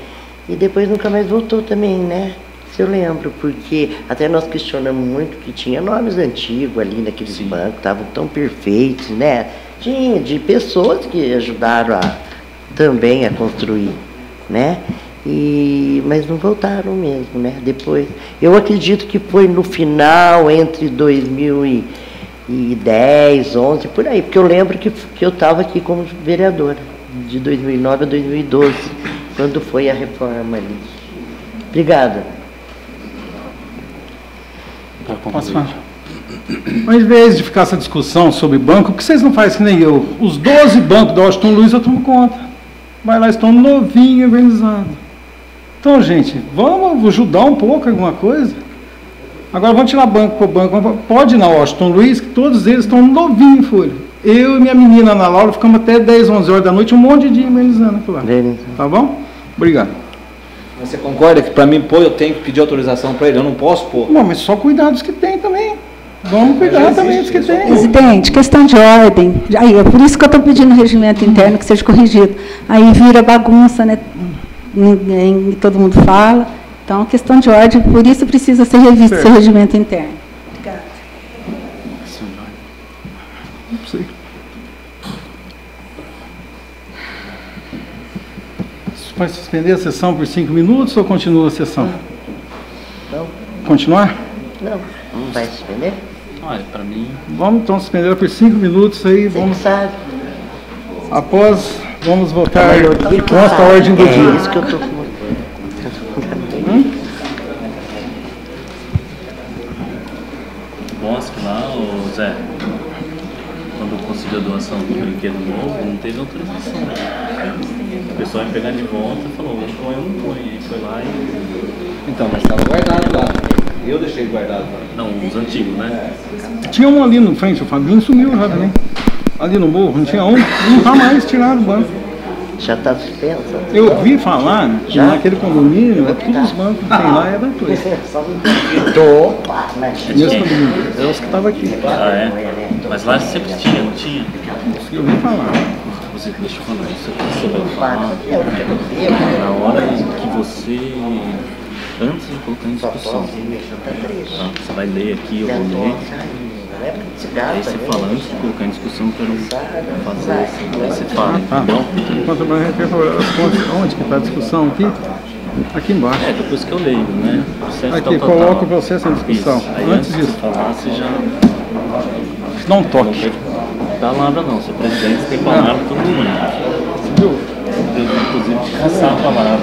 E depois nunca mais voltou também, né? Se eu lembro, porque até nós questionamos muito que tinha nomes antigos ali naqueles bancos, estavam tão perfeitos, né? Tinha de pessoas que ajudaram também a construir, né? Mas não voltaram mesmo, né? Depois, eu acredito que foi no final, entre 2010, 11, por aí, porque eu lembro que eu estava aqui como vereadora, de 2009 a 2012, quando foi a reforma ali. Obrigada. Posso falar? Ao invés de ficar essa discussão sobre banco, por que vocês não fazem que nem eu? Os 12 bancos da Washington Luiz eu tomo conta. Vai lá, estão novinho, organizado. Então, gente, vamos ajudar um pouco alguma coisa? Agora vamos tirar banco por banco. Pode ir na Washington Luiz, que todos eles estão novinhos em folha. Eu e minha menina Ana Laura ficamos até 10, 11 horas da noite, um monte de dia amenizando aquilo lá. Tá bom? Obrigado. Você concorda que para mim pôr eu tenho que pedir autorização para ele? Eu não posso pôr? Não, mas só cuidar dos que tem também. Vamos cuidar também dos que tem. Presidente, questão de ordem. Aí, é por isso que eu estou pedindo no regimento interno que seja corrigido. Aí vira bagunça, né? Ninguém, todo mundo fala. Então, questão de ordem, por isso precisa ser revisto esse regimento interno. Obrigada. Não sei. Vai suspender a sessão por 5 minutos ou continua a sessão? Não. Continuar? Não, não vai suspender? Olha, para mim... Vamos então suspender por 5 minutos aí. Vamos... sabe. Após, vamos votar consta a ordem do dia. É isso que eu estou com. Bom, que lá, ô Zé, quando conseguiu a doação do brinquedo novo, não teve autorização. O pessoal ia pegar de volta e falou, eu não ponho. Aí foi lá e... Então, mas estava guardado lá. Eu deixei guardado lá. Não, os antigos, né? Tinha um ali no frente, o Fabinho sumiu já também. Ali no morro, não tinha um, não está mais tirado do banco. Já está suspenso? Eu ouvi falar que naquele condomínio, todos os bancos que tem lá é da tua. Opa, mas... Nesse condomínio, é os que estavam aqui. Ah, é? Mas lá sempre tinha, não tinha? Eu ouvi falar. Você, deixa eu falar, isso aqui você vai falar na hora que você... Antes de colocar em discussão. Tá? Você vai ler aqui, eu vou ler. Aí você fala, antes de colocar em discussão, eu quero fazer assim. Aí você fala, entendeu? Enquanto a gente as contas, onde que está a discussão aqui? Aqui embaixo. É, depois que eu leio, né? Processo aqui, coloca o processo em discussão. Isso. Aí antes disso. Você falar, você já... Dá um toque. Não tem palavra não, seu presidente tem palavra todo mundo. Viu? Eu, inclusive, caçar a palavra.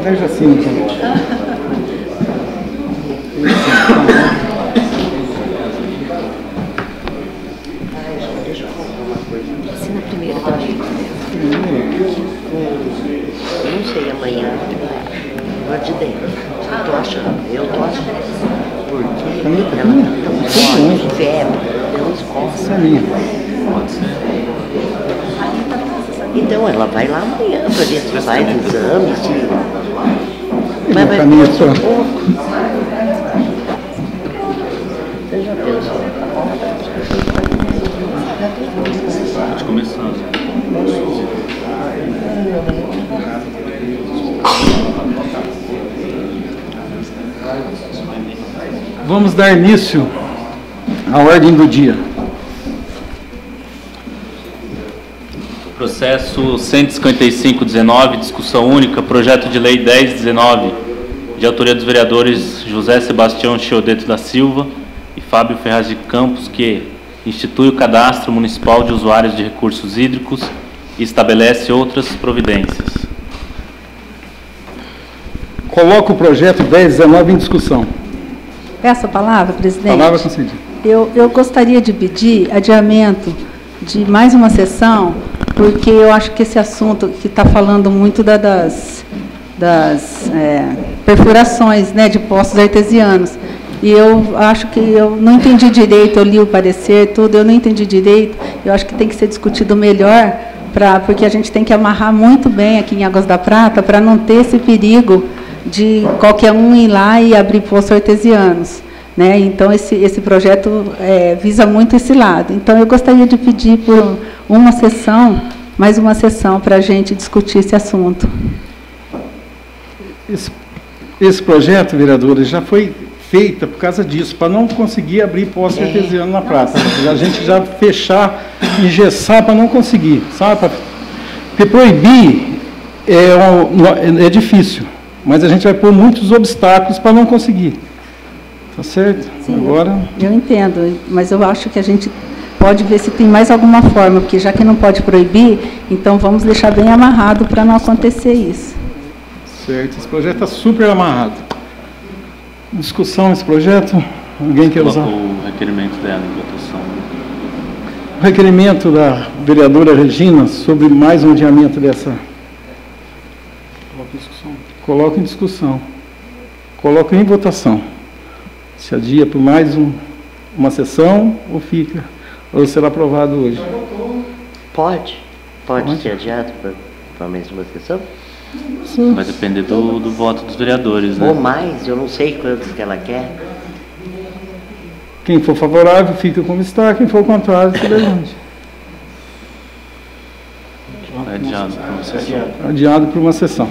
Veja assim, gente. Ensina primeiro também. Eu não sei amanhã. Agora de dentro. Eu tô achando. Porque ela tá tão forte, febre, deu uns coços. Pode ser. Então ela vai lá amanhã para ver se faz exame, se... Mas vai caminho um só. pouco. Você já pensou? Pode começar. Vamos dar início à ordem do dia. Processo 155-19, discussão única, projeto de lei 1019, de autoria dos vereadores José Sebastião Chiodeto da Silva e Fábio Ferraz de Campos, que institui o cadastro municipal de usuários de recursos hídricos e estabelece outras providências. Coloco o projeto 1019 em discussão. Peço a palavra, presidente. Palavra concedida. Eu gostaria de pedir adiamento de mais uma sessão, porque eu acho que esse assunto que está falando muito das perfurações, né, de poços artesianos. E eu acho que eu não entendi direito, eu li o parecer, tudo, eu não entendi direito. Eu acho que tem que ser discutido melhor, porque a gente tem que amarrar muito bem aqui em Águas da Prata, para não ter esse perigo de qualquer um ir lá e abrir poços artesianos. Né? Então, esse projeto visa muito esse lado. Então, eu gostaria de pedir por uma sessão, mais uma sessão, para a gente discutir esse assunto. Esse projeto, vereadora, já foi feita por causa disso, para não conseguir abrir poço artesiano na prata. A gente já fechar, engessar para não conseguir, sabe? Porque proibir é difícil, mas a gente vai pôr muitos obstáculos para não conseguir. Tá certo? Sim, agora... eu entendo, mas eu acho que a gente pode ver se tem mais alguma forma, porque já que não pode proibir, então vamos deixar bem amarrado para não acontecer isso. Certo, esse projeto está super amarrado. Discussão esse projeto? Alguém quer usar? O requerimento dela em votação. O requerimento da vereadora Regina sobre mais um adiamento dessa... Coloco em discussão. Coloco em votação. Se adia por mais uma sessão ou fica? Ou será aprovado hoje? Pode ser adiado para mais uma sessão? Sim. Vai depender do voto dos vereadores, né? Ou mais, eu não sei quantos que ela quer. Quem for favorável fica como está, quem for contrário, se levante. Adiado por uma sessão. Adiado por uma sessão.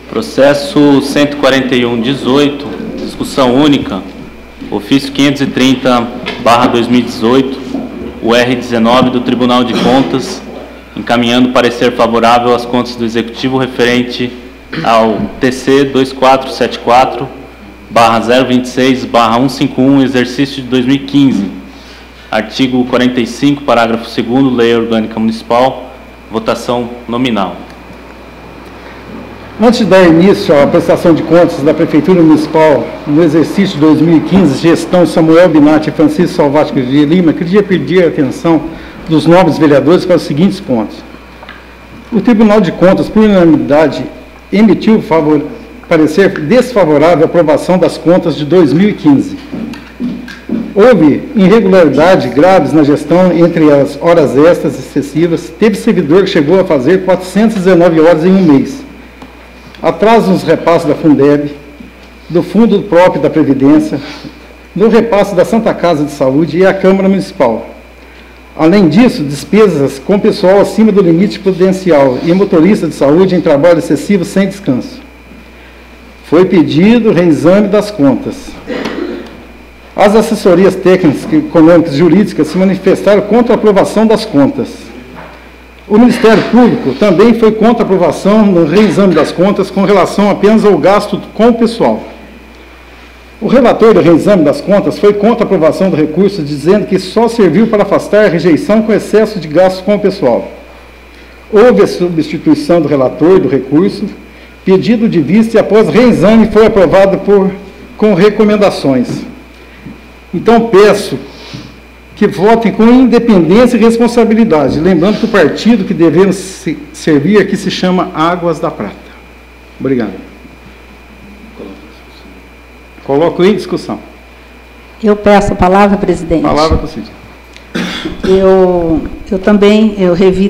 Processo 141-18, discussão única, ofício 530/2018, o R19 do Tribunal de Contas, encaminhando parecer favorável às contas do Executivo referente ao TC 2474/026/151, exercício de 2015, artigo 45, parágrafo 2º, Lei Orgânica Municipal, votação nominal. Antes de dar início à prestação de contas da Prefeitura Municipal no exercício de 2015, gestão Samuel Binatti e Francisco Salvati de Lima, queria pedir a atenção dos nobres vereadores para os seguintes pontos. O Tribunal de Contas, por unanimidade, emitiu parecer desfavorável à aprovação das contas de 2015. Houve irregularidades graves na gestão entre as horas extras excessivas. Teve servidor que chegou a fazer 419 horas em um mês. Atraso nos repasses da Fundeb, do Fundo próprio da Previdência, no repasse da Santa Casa de Saúde e a Câmara Municipal. Além disso, despesas com pessoal acima do limite prudencial e motorista de saúde em trabalho excessivo sem descanso. Foi pedido reexame das contas. As assessorias técnicas, econômicas e jurídicas se manifestaram contra a aprovação das contas. O Ministério Público também foi contra a aprovação no reexame das contas com relação apenas ao gasto com o pessoal. O relator do reexame das contas foi contra a aprovação do recurso, dizendo que só serviu para afastar a rejeição com excesso de gastos com o pessoal. Houve a substituição do relator do recurso, pedido de vista e após reexame foi aprovado com recomendações. Então peço que votem com independência e responsabilidade, lembrando que o partido que devemos servir aqui se chama Águas da Prata. Obrigado. Coloco em discussão. Eu peço a palavra, presidente. Palavra concedida. Eu também revi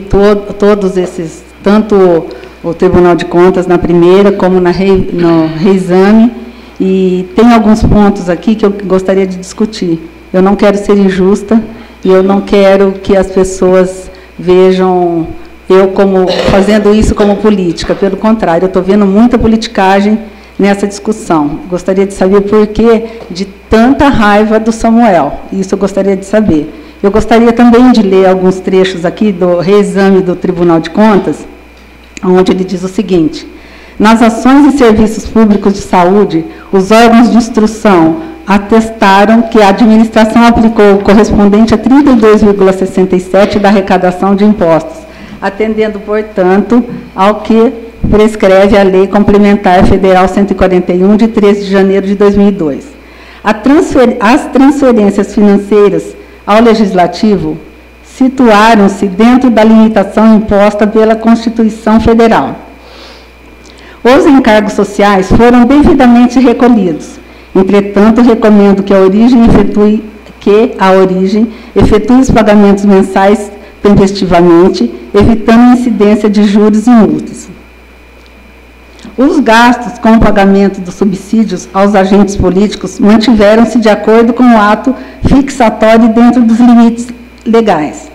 todos esses, tanto o Tribunal de Contas na primeira, como no reexame, e tem alguns pontos aqui que eu gostaria de discutir. Eu não quero ser injusta e eu não quero que as pessoas vejam eu como fazendo isso como política. Pelo contrário, eu estou vendo muita politicagem nessa discussão. Gostaria de saber por que de tanta raiva do Samuel? Isso eu gostaria de saber. Eu gostaria também de ler alguns trechos aqui do reexame do Tribunal de Contas, onde ele diz o seguinte: nas ações e serviços públicos de saúde, os órgãos de instrução atestaram que a administração aplicou o correspondente a 32,67% da arrecadação de impostos, atendendo, portanto, ao que prescreve a Lei Complementar Federal 141, de 13 de janeiro de 2002. As transferências financeiras ao Legislativo situaram-se dentro da limitação imposta pela Constituição Federal. Os encargos sociais foram devidamente recolhidos. Entretanto, recomendo que a origem efetue os pagamentos mensais tempestivamente, evitando a incidência de juros e multas. Os gastos com o pagamento dos subsídios aos agentes políticos mantiveram-se de acordo com o ato fixatório dentro dos limites legais.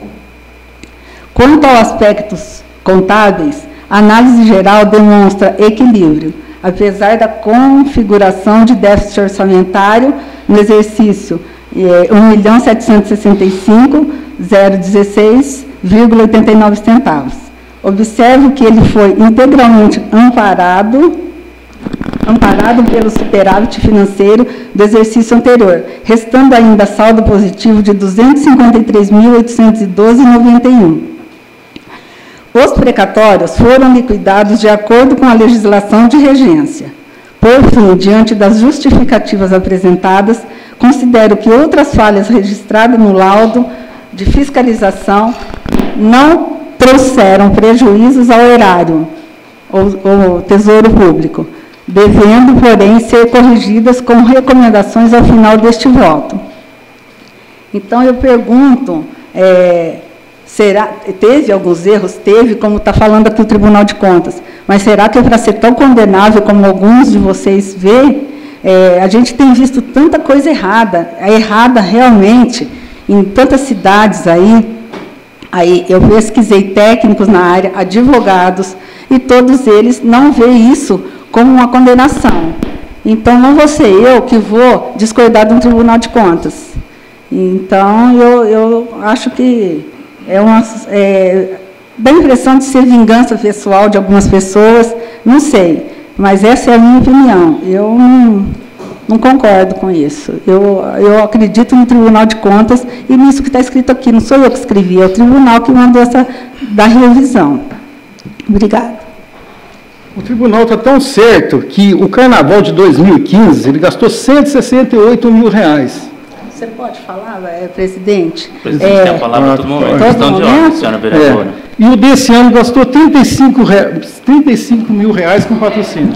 Quanto aos aspectos contábeis, a análise geral demonstra equilíbrio, apesar da configuração de déficit orçamentário no exercício 1.765.016,89 centavos. Observe que ele foi integralmente amparado pelo superávit financeiro do exercício anterior, restando ainda saldo positivo de R$ 253.812,91. Os precatórios foram liquidados de acordo com a legislação de regência. Por fim, diante das justificativas apresentadas, considero que outras falhas registradas no laudo de fiscalização não trouxeram prejuízos ao erário, ou Tesouro Público, devendo, porém, ser corrigidas com recomendações ao final deste voto. Então, eu pergunto, teve alguns erros? Teve, como está falando aqui o Tribunal de Contas, mas será que é para ser tão condenável como alguns de vocês veem? A gente tem visto tanta coisa errada realmente, em tantas cidades aí eu pesquisei técnicos na área, advogados, e todos eles não veem isso como uma condenação. Então, não vou ser eu que vou discordar de um Tribunal de Contas. Então, eu acho que dá a impressão de ser vingança pessoal de algumas pessoas, não sei, mas essa é a minha opinião. Eu não concordo com isso. Eu acredito no Tribunal de Contas e nisso que está escrito aqui. Não sou eu que escrevi, é o Tribunal que mandou da revisão. Obrigada. O Tribunal está tão certo que o Carnaval de 2015, ele gastou R$ 168 mil. Você pode falar, presidente? O presidente tem a palavra a todo momento. Questão de ordem, senhora vereadora. E o desse ano gastou R$ 35 mil com patrocínio.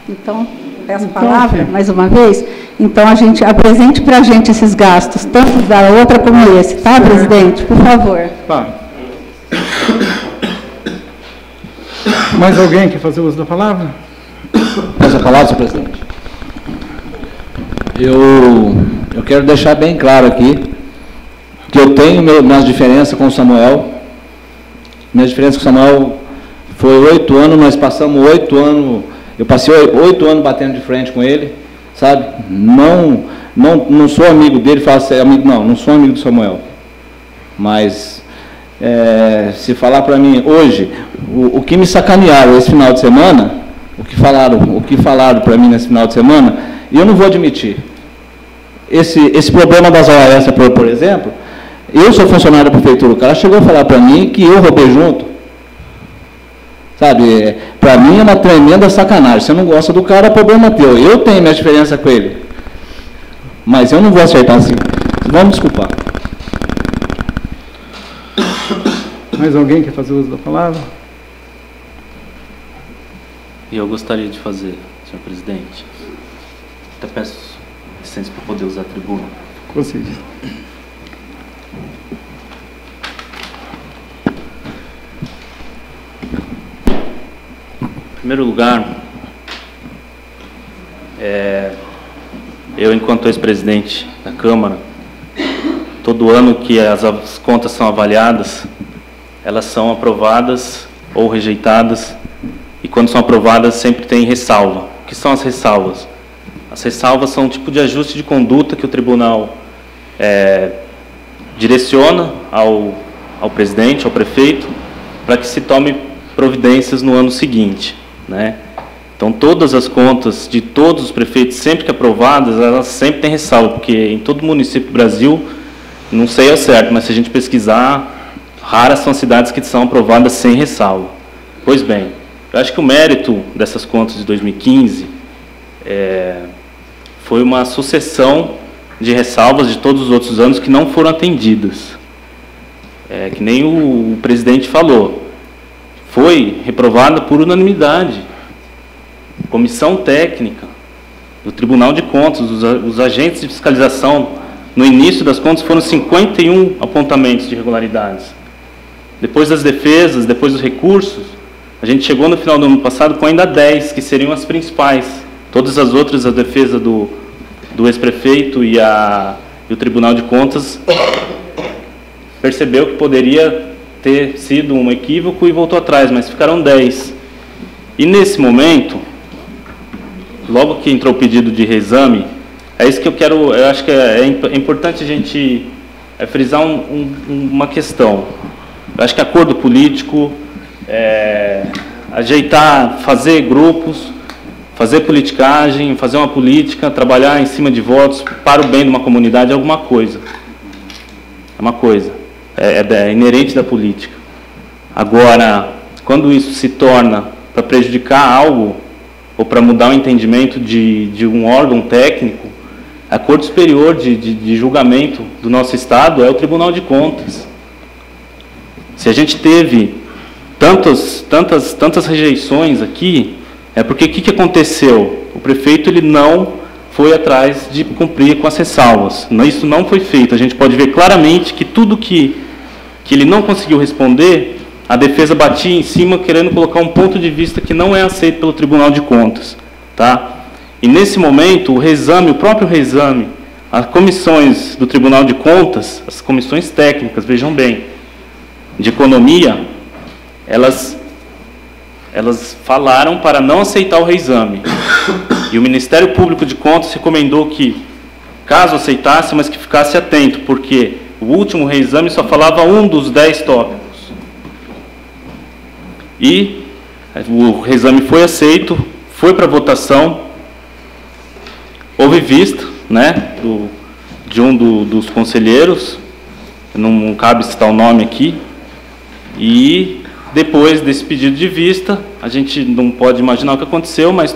Então, peço a palavra mais uma vez. Então, apresente para a gente esses gastos, tanto da outra como esse, tá, presidente? Por favor. Tá. Mais alguém quer fazer uso da palavra? Passa a palavra, senhor presidente. Eu quero deixar bem claro aqui que eu tenho minhas diferenças com o Samuel. Minha diferença com o Samuel foi 8 anos, nós passamos 8 anos, eu passei 8 anos batendo de frente com ele, sabe? Não sou amigo dele, faço amigo, não sou amigo do Samuel. Mas, se falar para mim hoje, o que me sacanearam esse final de semana, o que falaram para mim nesse final de semana, eu não vou admitir. Esse problema das horas extras, por exemplo, eu sou funcionário da prefeitura, o cara chegou a falar para mim que eu roubei junto. Sabe, para mim é uma tremenda sacanagem. Se você não gosta do cara, é problema teu. Eu tenho minha diferença com ele. Mas eu não vou acertar assim. Vamos desculpar. Mais alguém quer fazer uso da palavra? E eu gostaria de fazer, senhor presidente. Até peço licença para poder usar a tribuna. Concede. Em primeiro lugar, eu, enquanto ex-presidente da Câmara, todo ano que as contas são avaliadas, elas são aprovadas ou rejeitadas, e quando são aprovadas sempre tem ressalva. O que são as ressalvas? As ressalvas são um tipo de ajuste de conduta que o tribunal direciona ao presidente, ao prefeito, para que se tome providências no ano seguinte, né? Então, todas as contas de todos os prefeitos, sempre que aprovadas, elas sempre têm ressalva, porque em todo município do Brasil, não sei ao certo, mas se a gente pesquisar, raras são as cidades que são aprovadas sem ressalva. Pois bem, eu acho que o mérito dessas contas de 2015 foi uma sucessão de ressalvas de todos os outros anos que não foram atendidas. Que nem o presidente falou, foi reprovada por unanimidade. Comissão técnica do Tribunal de Contas, os agentes de fiscalização, no início das contas foram 51 apontamentos de irregularidades. Depois das defesas, depois dos recursos, a gente chegou no final do ano passado com ainda 10, que seriam as principais. Todas as outras, a defesa do ex-prefeito e o Tribunal de Contas percebeu que poderia ter sido um equívoco e voltou atrás, mas ficaram 10. E nesse momento, logo que entrou o pedido de reexame, é isso que eu acho que é importante a gente frisar uma questão. Eu acho que acordo político, ajeitar, fazer grupos, fazer politicagem, fazer uma política, trabalhar em cima de votos para o bem de uma comunidade é alguma coisa. É uma coisa. É inerente da política. Agora, quando isso se torna para prejudicar algo, ou para mudar o entendimento de um órgão técnico, a Corte Superior de Julgamento do nosso Estado é o Tribunal de Contas. Se a gente teve tantas rejeições aqui, é porque o que aconteceu? O prefeito ele não foi atrás de cumprir com as ressalvas. Isso não foi feito. A gente pode ver claramente que tudo que ele não conseguiu responder, a defesa batia em cima querendo colocar um ponto de vista que não é aceito pelo Tribunal de Contas. Tá? E nesse momento, o próprio reexame, as comissões do Tribunal de Contas, as comissões técnicas, vejam bem, de economia, elas falaram para não aceitar o reexame. E o Ministério Público de Contas recomendou que, caso aceitasse, mas que ficasse atento, porque o último reexame só falava um dos 10 tópicos. E o reexame foi aceito, foi para votação, houve vista, né, de um dos conselheiros, não cabe citar o nome aqui, e depois desse pedido de vista, a gente não pode imaginar o que aconteceu, mas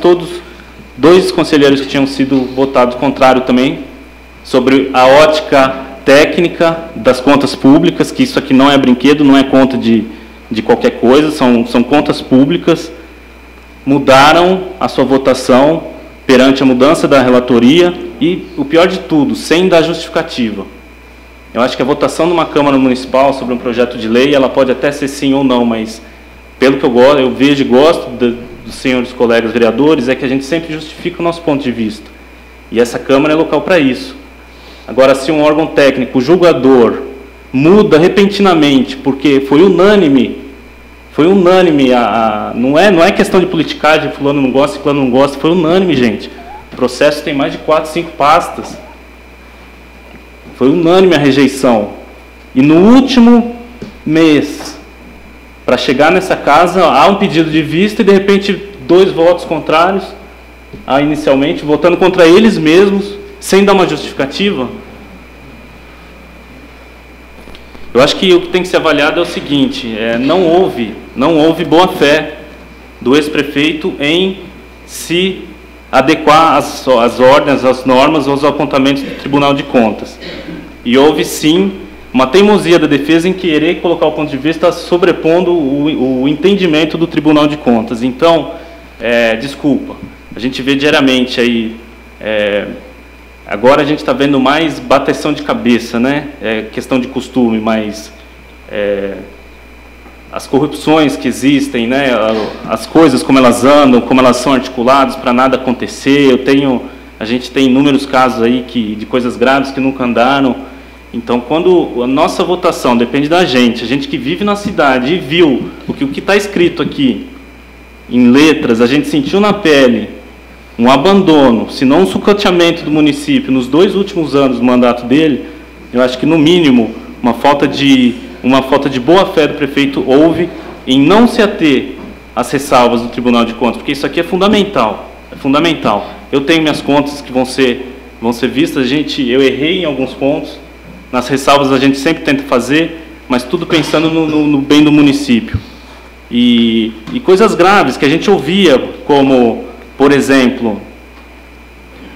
dois conselheiros que tinham sido votados contrário também, sobre a ótica técnica das contas públicas, que isso aqui não é brinquedo, não é conta de qualquer coisa, são contas públicas, mudaram a sua votação perante a mudança da relatoria e, o pior de tudo, sem dar justificativa. Eu acho que a votação numa Câmara Municipal sobre um projeto de lei, ela pode até ser sim ou não, mas pelo que eu vejo e gosto dos senhores colegas vereadores, é que a gente sempre justifica o nosso ponto de vista. E essa Câmara é local para isso. Agora, se um órgão técnico, julgador, muda repentinamente, porque foi unânime, não é questão de politicagem, fulano não gosta, fulano não gosta, foi unânime, gente. O processo tem mais de 4, 5 pastas. Foi unânime a rejeição. E no último mês, para chegar nessa casa, há um pedido de vista e, de repente, 2 votos contrários, inicialmente, votando contra eles mesmos, sem dar uma justificativa. Eu acho que o que tem que ser avaliado é o seguinte, não houve boa-fé do ex-prefeito em se adequar às ordens, às normas, aos apontamentos do Tribunal de Contas. E houve, sim, uma teimosia da defesa em querer colocar o ponto de vista sobrepondo o entendimento do Tribunal de Contas. Então, desculpa, a gente vê diariamente aí, agora a gente está vendo mais bateção de cabeça, né? Questão de costume, mas as corrupções que existem, né? As coisas como elas andam, como elas são articuladas para nada acontecer. A gente tem inúmeros casos aí de coisas graves que nunca andaram. Então, quando a nossa votação depende da gente, a gente que vive na cidade e viu o que está escrito aqui em letras, a gente sentiu na pele um abandono, se não um sucateamento do município nos 2 últimos anos do mandato dele, eu acho que, no mínimo, uma falta de boa-fé do prefeito houve em não se ater às ressalvas do Tribunal de Contas, porque isso aqui é fundamental. É fundamental. Eu tenho minhas contas que vão ser vistas. Eu errei em alguns pontos. Nas ressalvas a gente sempre tenta fazer, mas tudo pensando no bem do município. E coisas graves que a gente ouvia, como, por exemplo,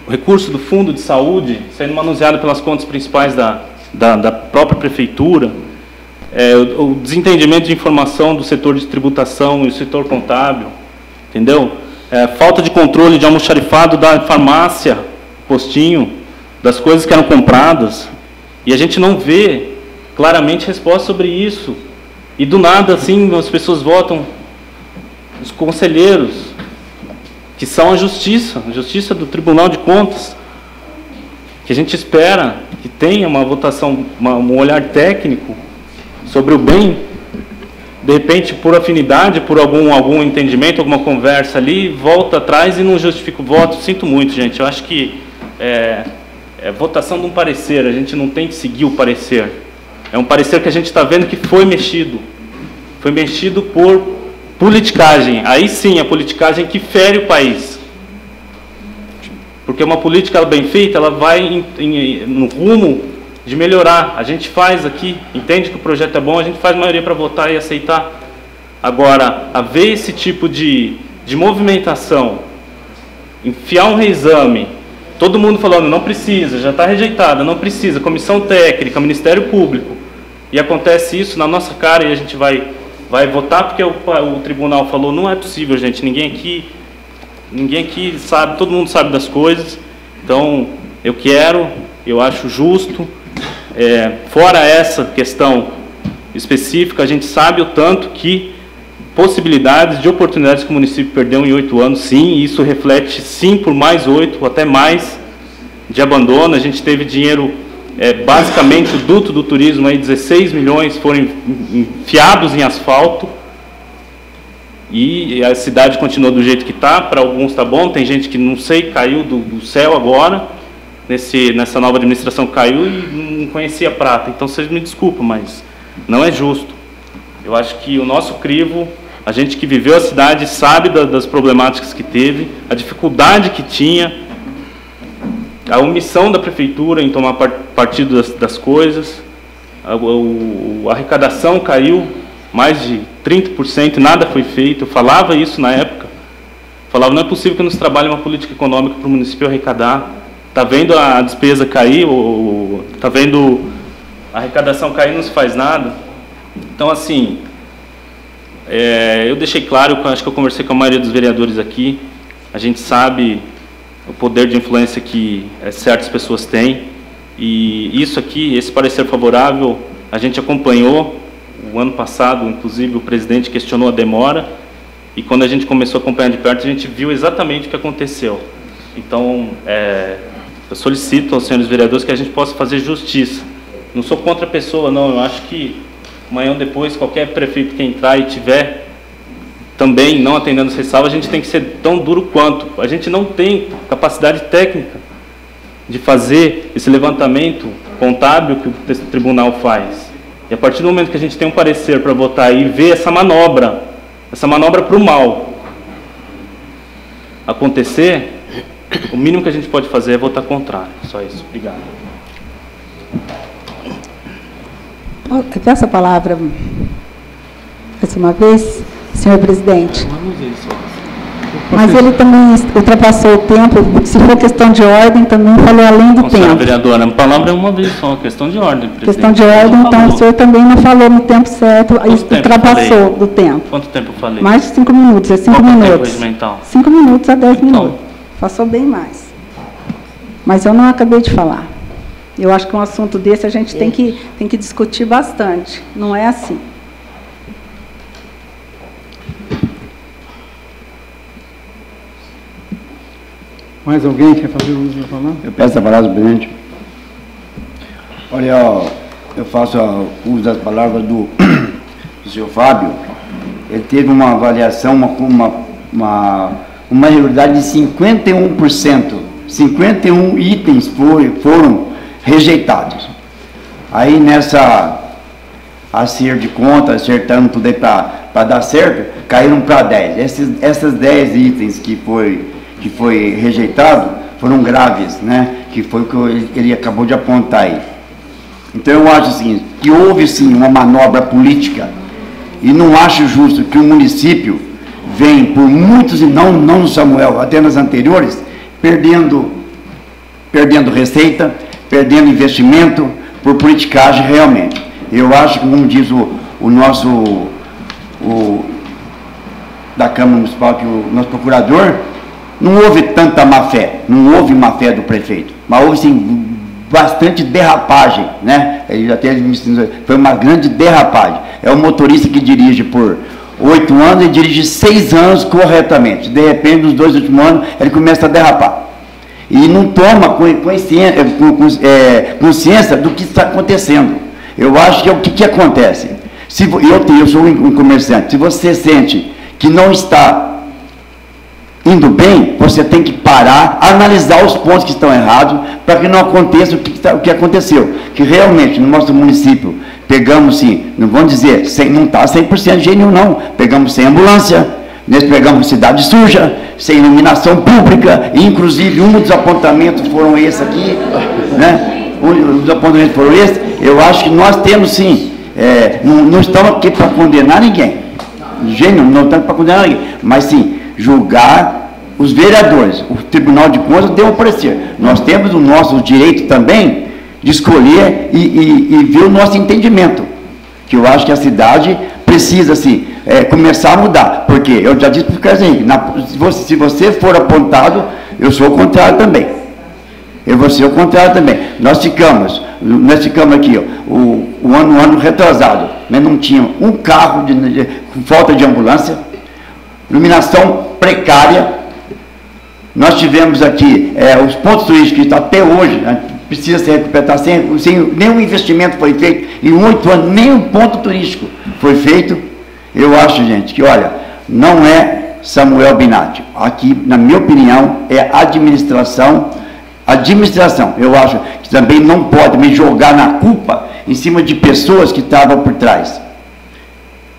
o recurso do Fundo de Saúde sendo manuseado pelas contas principais da própria Prefeitura, o desentendimento de informação do setor de tributação e o setor contábil, entendeu? Falta de controle de almoxarifado da farmácia, postinho, das coisas que eram compradas, e a gente não vê claramente resposta sobre isso. E do nada, assim, as pessoas votam, os conselheiros, que são a justiça do Tribunal de Contas, que a gente espera que tenha uma votação, um olhar técnico sobre o bem, de repente, por afinidade, por algum entendimento, alguma conversa ali, volta atrás e não justifica o voto. Sinto muito, gente. Eu acho que é votação de um parecer, a gente não tem que seguir o parecer. É um parecer que a gente está vendo que foi mexido. Foi mexido por politicagem. Aí sim, a politicagem que fere o país. Porque uma política bem feita, ela vai no rumo de melhorar. A gente faz aqui, entende que o projeto é bom, a gente faz maioria para votar e aceitar. Agora, haver esse tipo de movimentação, enfiar um reexame, todo mundo falando, não precisa, já está rejeitada, não precisa, comissão técnica, Ministério Público, e acontece isso na nossa cara e a gente vai votar porque o tribunal falou, não é possível, gente, ninguém aqui sabe, todo mundo sabe das coisas, então eu acho justo. Fora essa questão específica, a gente sabe o tanto que possibilidades de oportunidades que o município perdeu em 8 anos, sim, e isso reflete, sim, por mais 8, até mais, de abandono. A gente teve dinheiro, basicamente, o duto do turismo, aí, 16 milhões foram enfiados em asfalto, e a cidade continuou do jeito que está. Para alguns está bom, tem gente que, não sei, caiu do céu agora, nessa nova administração caiu e não conhecia a prata. Então, vocês me desculpam, mas não é justo. Eu acho que o nosso crivo, a gente que viveu a cidade sabe das problemáticas que teve, a dificuldade que tinha, a omissão da prefeitura em tomar partido das coisas, a arrecadação caiu mais de 30%, nada foi feito. Eu falava isso na época. Falava, não é possível que nos trabalhe uma política econômica para o município arrecadar. Está vendo a despesa cair, está vendo a arrecadação cair, não se faz nada. Então, assim, eu deixei claro, acho que eu conversei com a maioria dos vereadores aqui, a gente sabe o poder de influência que certas pessoas têm, e isso aqui, esse parecer favorável, a gente acompanhou. O ano passado, inclusive, o presidente questionou a demora, e quando a gente começou a acompanhar de perto, a gente viu exatamente o que aconteceu. Então, eu solicito aos senhores vereadores que a gente possa fazer justiça. Não sou contra a pessoa, não. Eu acho que amanhã ou depois, qualquer prefeito que entrar e tiver também não atendendo as ressalvas, a gente tem que ser tão duro quanto. A gente não tem capacidade técnica de fazer esse levantamento contábil que o tribunal faz. E a partir do momento que a gente tem um parecer para votar e ver essa manobra para o mal acontecer, o mínimo que a gente pode fazer é votar contrário. Só isso. Obrigado. Eu peço a palavra mais uma vez, senhor presidente. Mas ele também ultrapassou o tempo. Se for questão de ordem, também falou além do tempo. Senhora vereadora, a palavra é uma vez só, questão de ordem, presidente. Questão de ordem, então o senhor também não falou no tempo certo, ultrapassou do tempo. Quanto tempo eu falei? Mais de 5 minutos, 5 minutos. 5 minutos a 10 minutos. Passou bem mais. Mas eu não acabei de falar. Eu acho que um assunto desse a gente tem que discutir bastante. Não é assim. Mais alguém quer fazer uso da palavra? Eu peço a palavra, presidente. Olha, eu faço uso das palavras do senhor Fábio. Ele teve uma avaliação, uma uma irregularidade de 51%. 51 itens foram rejeitados. Aí nessa acerto de conta, acertando tudo aí para dar certo, caíram para 10. Essas 10 itens que foi rejeitado foram graves, né? Que foi o que ele acabou de apontar aí. Então eu acho assim, que houve sim uma manobra política e não acho justo que o município vem por muitos, e não no Samuel, até nas anteriores, perdendo receita, perdendo investimento por politicagem realmente. Eu acho que, como diz o nosso da Câmara Municipal, que o nosso procurador, não houve tanta má-fé, não houve má-fé do prefeito, mas houve sim bastante derrapagem, né? Ele até foi uma grande derrapagem. É um motorista que dirige por 8 anos e dirige 6 anos corretamente. De repente, nos 2 últimos anos, ele começa a derrapar. E não toma consciência do que está acontecendo. Eu acho que é o que acontece. Eu sou um comerciante. Se você sente que não está indo bem, você tem que parar, analisar os pontos que estão errados, para que não aconteça o que aconteceu. Que realmente, no nosso município, pegamos sim, não vamos dizer, não está 100% de jeito nenhum, não. Pegamos sem ambulância, nós pegamos cidade suja, sem iluminação pública, e inclusive um dos apontamentos foram esses aqui, né? Os apontamentos foram esses. Eu acho que nós temos sim, não estamos aqui para condenar ninguém, não estamos para condenar ninguém, mas sim, julgar os vereadores. O Tribunal de Contas deu um parecer. Nós temos o nosso direito também de escolher e ver o nosso entendimento, que eu acho que a cidade precisa, assim, começar a mudar, porque eu já disse para o Carlos Henrique, se você for apontado, eu sou o contrário também. Eu vou ser o contrário também. Nós ficamos aqui, ó, o ano retrasado, mas não tinha um carro com falta de ambulância, iluminação precária. Nós tivemos aqui os pontos turísticos até hoje, precisa se recuperar, sem nenhum investimento foi feito, em 8 anos, nenhum ponto turístico foi feito. Eu acho, gente, que olha, não é Samuel Binatti. Aqui, na minha opinião, é administração. Eu acho que também não pode me jogar na culpa em cima de pessoas que estavam por trás.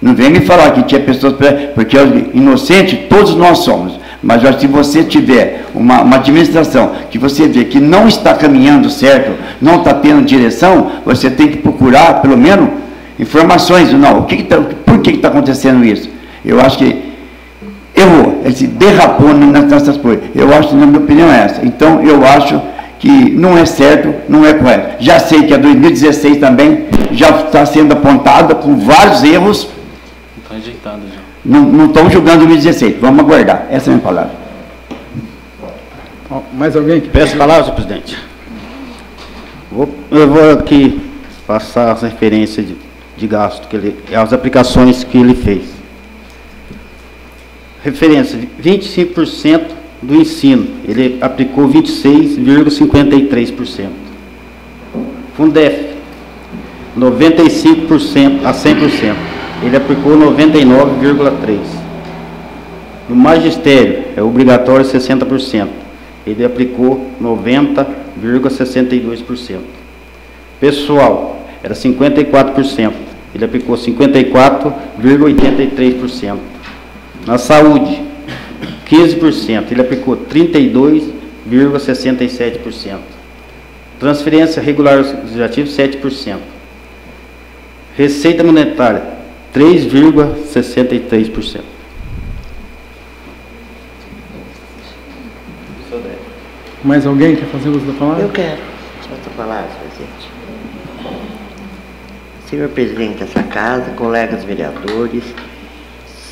Não vem me falar que tinha pessoas, porque inocente todos nós somos, mas se você tiver uma administração que você vê que não está caminhando certo, não está tendo direção, você tem que procurar, pelo menos, informações. Não, por que está acontecendo isso? Eu acho que errou, ele se derrapou nessas coisas. Eu acho, na minha opinião, é essa. Então, eu acho que não é certo, não é correto. Já sei que a 2016 também já está sendo apontada com vários erros. Está rejeitado já. Não estão julgando 2016. Vamos aguardar. Essa é a minha palavra. Mais alguém? Peço palavra, senhor presidente. Eu vou aqui passar as referências de gasto, as aplicações que ele fez. Referência, 25% do ensino, ele aplicou 26,53%. Fundef, 95% a 100%, ele aplicou 99,3%. No magistério, é obrigatório 60%, ele aplicou 90,62%. Pessoal, era 54%, ele aplicou 54,83%. Na saúde, 15%, ele aplicou 32,67%. Transferência regular legislativa, 7%. Receita monetária, 3,63%. Mais alguém quer fazer uso da palavra? Eu quero. Essa palavra, presidente. Senhor presidente dessa casa, colegas vereadores,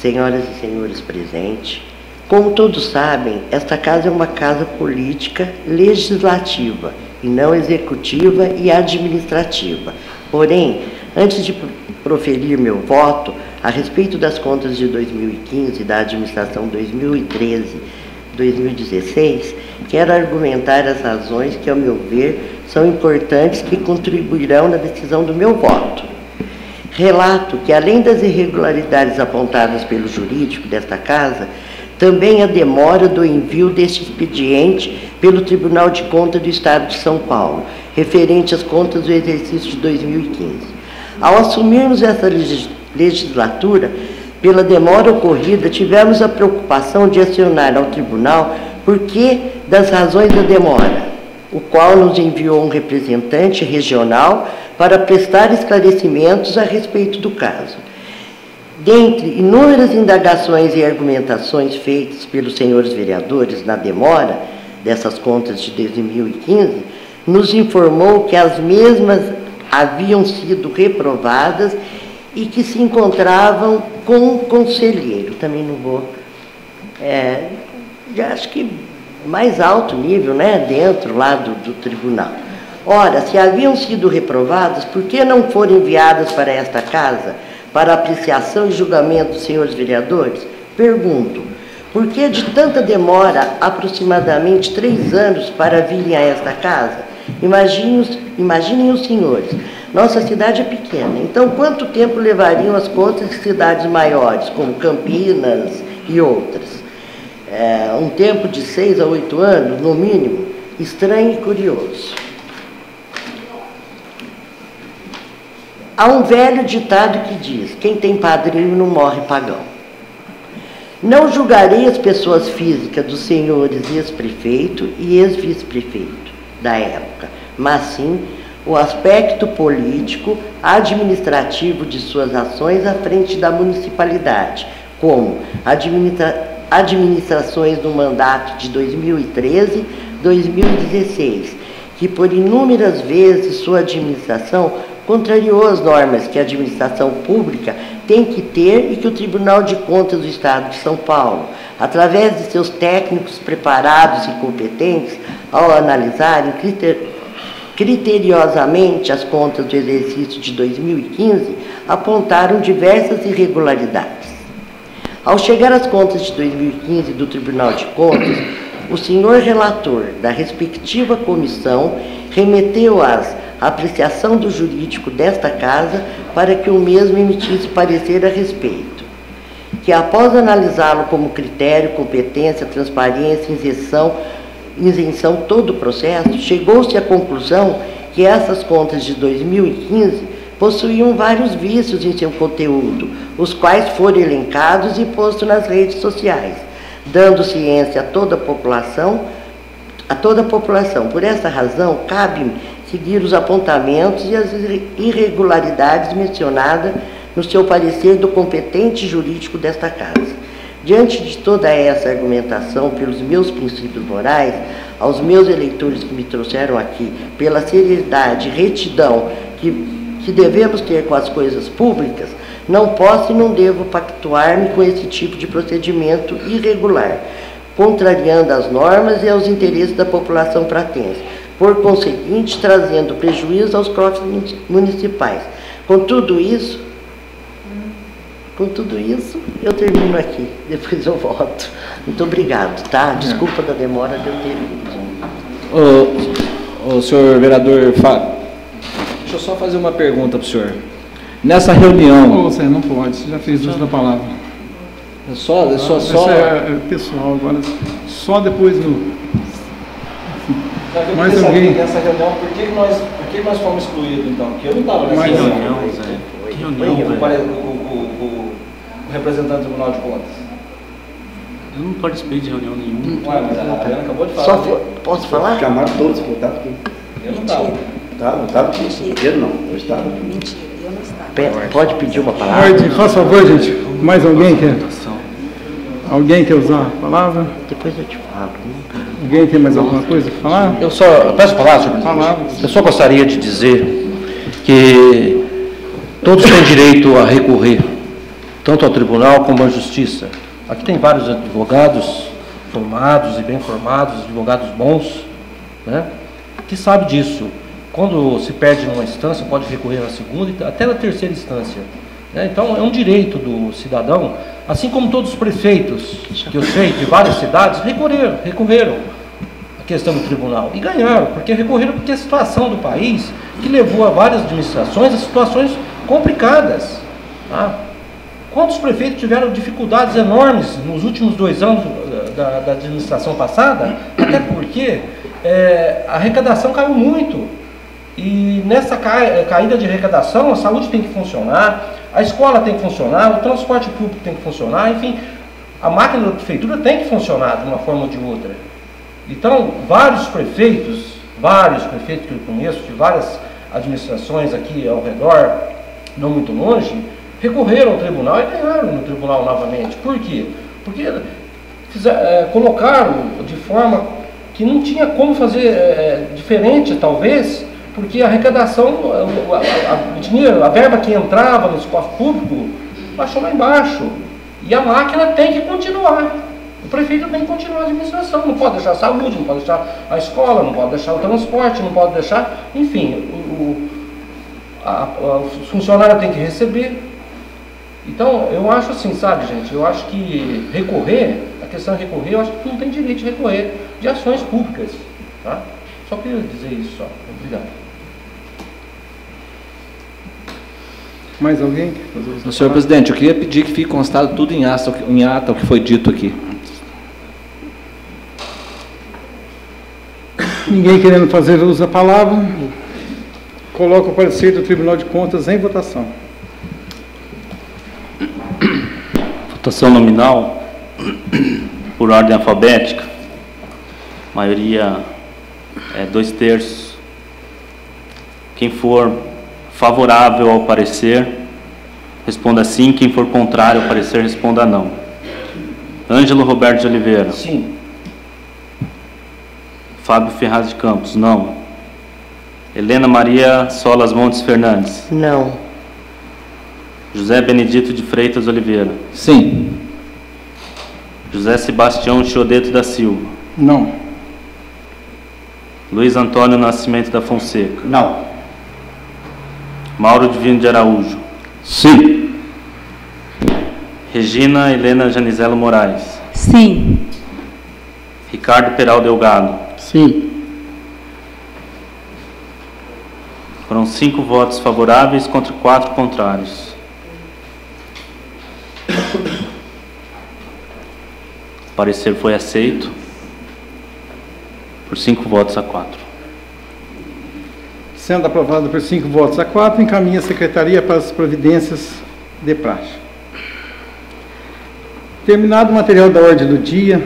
senhoras e senhores presentes, como todos sabem, esta casa é uma casa política legislativa e não executiva e administrativa. Porém, antes de proferir meu voto a respeito das contas de 2015 da administração 2013-2016, quero argumentar as razões que, ao meu ver, são importantes que contribuirão na decisão do meu voto. Relato que, além das irregularidades apontadas pelo jurídico desta casa, também a demora do envio deste expediente pelo Tribunal de Contas do Estado de São Paulo, referente às contas do exercício de 2015. Ao assumirmos essa legislatura, pela demora ocorrida, tivemos a preocupação de acionar ao tribunal porque das razões da demora, o qual nos enviou um representante regional para prestar esclarecimentos a respeito do caso. Dentre inúmeras indagações e argumentações feitas pelos senhores vereadores na demora dessas contas de 2015, nos informou que as mesmas haviam sido reprovadas e que se encontravam com um conselheiro, também não vou, acho que mais alto nível, né, dentro lá do tribunal. Ora, se haviam sido reprovadas, por que não foram enviadas para esta casa, para apreciação e julgamento dos senhores vereadores? Pergunto, por que de tanta demora, aproximadamente 3 anos, para virem a esta casa? Imaginem os senhores, nossa cidade é pequena, então quanto tempo levariam as contas de cidades maiores, como Campinas e outras? Um tempo de 6 a 8 anos, no mínimo, estranho e curioso. Há um velho ditado que diz, quem tem padrinho não morre pagão. Não julgarei as pessoas físicas dos senhores ex-prefeito e ex-vice-prefeito da época, mas sim o aspecto político, administrativo de suas ações à frente da municipalidade, como administrações no mandato de 2013, 2016, que por inúmeras vezes sua administração contrariou as normas que a administração pública tem que ter e que o Tribunal de Contas do Estado de São Paulo, através de seus técnicos preparados e competentes, ao analisarem criteriosamente as contas do exercício de 2015, apontaram diversas irregularidades. Ao chegar às contas de 2015 do Tribunal de Contas, o senhor relator da respectiva comissão remeteu-as à apreciação do jurídico desta casa para que o mesmo emitisse parecer a respeito, que após analisá-lo como critério, competência, transparência, isenção todo o processo, chegou-se à conclusão que essas contas de 2015 possuíam vários vícios em seu conteúdo, os quais foram elencados e postos nas redes sociais, dando ciência a toda a população. Por essa razão, cabe-me seguir os apontamentos e as irregularidades mencionadas no seu parecer do competente jurídico desta casa. Diante de toda essa argumentação pelos meus princípios morais, aos meus eleitores que me trouxeram aqui, pela seriedade e retidão que devemos ter com as coisas públicas, não posso e não devo pactuar-me com esse tipo de procedimento irregular, contrariando as normas e aos interesses da população pratense, por conseguinte, trazendo prejuízo aos cofres municipais. Com tudo isso, eu termino aqui, depois eu volto. Muito obrigado, tá? Desculpa da demora de eu ter vindo. O senhor vereador Fábio, deixa eu só fazer uma pergunta para o senhor. Nessa reunião... Você não pode, você já fez uso da palavra. Isso é pessoal, agora só depois no... Mais alguém? Nessa reunião, por que nós fomos excluídos, então? Porque eu não estava nessa reunião. O representante do Tribunal de Contas. Eu não participei de reunião nenhuma. Ué, mas a Adriana acabou de falar. Posso falar? Chamaram todos que eu estava aqui. Eu não estava. Não estava aqui. Eu não, eu estava. Mentira, eu não estava. Pode pedir uma palavra? Pode, faz favor, gente. Mais alguém quer? Alguém quer usar a palavra? Depois eu te falo. Alguém tem mais alguma coisa para falar? Eu peço palavra, senhor presidente. Eu só gostaria de dizer que todos têm direito a recorrer, tanto ao tribunal como à justiça. Aqui tem vários advogados formados e bem formados, advogados bons, né, que sabem disso. Quando se perde numa instância, pode recorrer na segunda e até na terceira instância. Então, é um direito do cidadão, assim como todos os prefeitos que eu sei de várias cidades recorreram à questão do tribunal e ganharam, porque recorreram porque a situação do país que levou a várias administrações a situações complicadas. Tá? Quantos prefeitos tiveram dificuldades enormes nos últimos 2 anos da administração passada? Até porque a arrecadação caiu muito. E nessa caída de arrecadação, a saúde tem que funcionar, a escola tem que funcionar, o transporte público tem que funcionar, enfim, a máquina da prefeitura tem que funcionar de uma forma ou de outra. Então, vários prefeitos que eu conheço, de várias administrações aqui ao redor, não muito longe, recorreram ao tribunal e ganharam no tribunal novamente. Por quê? Porque colocaram de forma que não tinha como fazer diferente, talvez, porque a arrecadação, o dinheiro, a verba que entrava no cofre público, baixou lá embaixo. E a máquina tem que continuar. O prefeito tem que continuar a administração. Não pode deixar a saúde, não pode deixar a escola, não pode deixar o transporte, não pode deixar... Enfim, o funcionário tem que receber. Então, eu acho assim, sabe, gente? Eu acho que a questão de recorrer, eu acho que não tem direito de recorrer de ações públicas. Tá? Só queria dizer isso, só. Obrigado. Mais alguém? Senhor presidente, eu queria pedir que fique constado tudo em ata o que foi dito aqui. Ninguém querendo fazer uso da palavra, coloco o parecer do Tribunal de Contas em votação. Votação nominal, por ordem alfabética, maioria 2/3. Quem for favorável ao parecer, responda sim. Quem for contrário ao parecer, responda não. Ângelo Roberto de Oliveira. Sim. Fábio Ferraz de Campos. Não. Helena Maria Solas Montes Fernandes. Não. José Benedito de Freitas Oliveira. Sim. José Sebastião Chiodeto da Silva. Não. Luiz Antônio Nascimento da Fonseca. Não. Mauro Divino de Araújo. Sim. Regina Helena Janizelo Moraes. Sim. Ricardo Peral Delgado. Sim. Foram 5 votos favoráveis contra 4 contrários. O parecer foi aceito por 5 votos a 4. Sendo aprovado por 5 votos a 4, encaminha a Secretaria para as providências de praxe. Terminado o material da ordem do dia,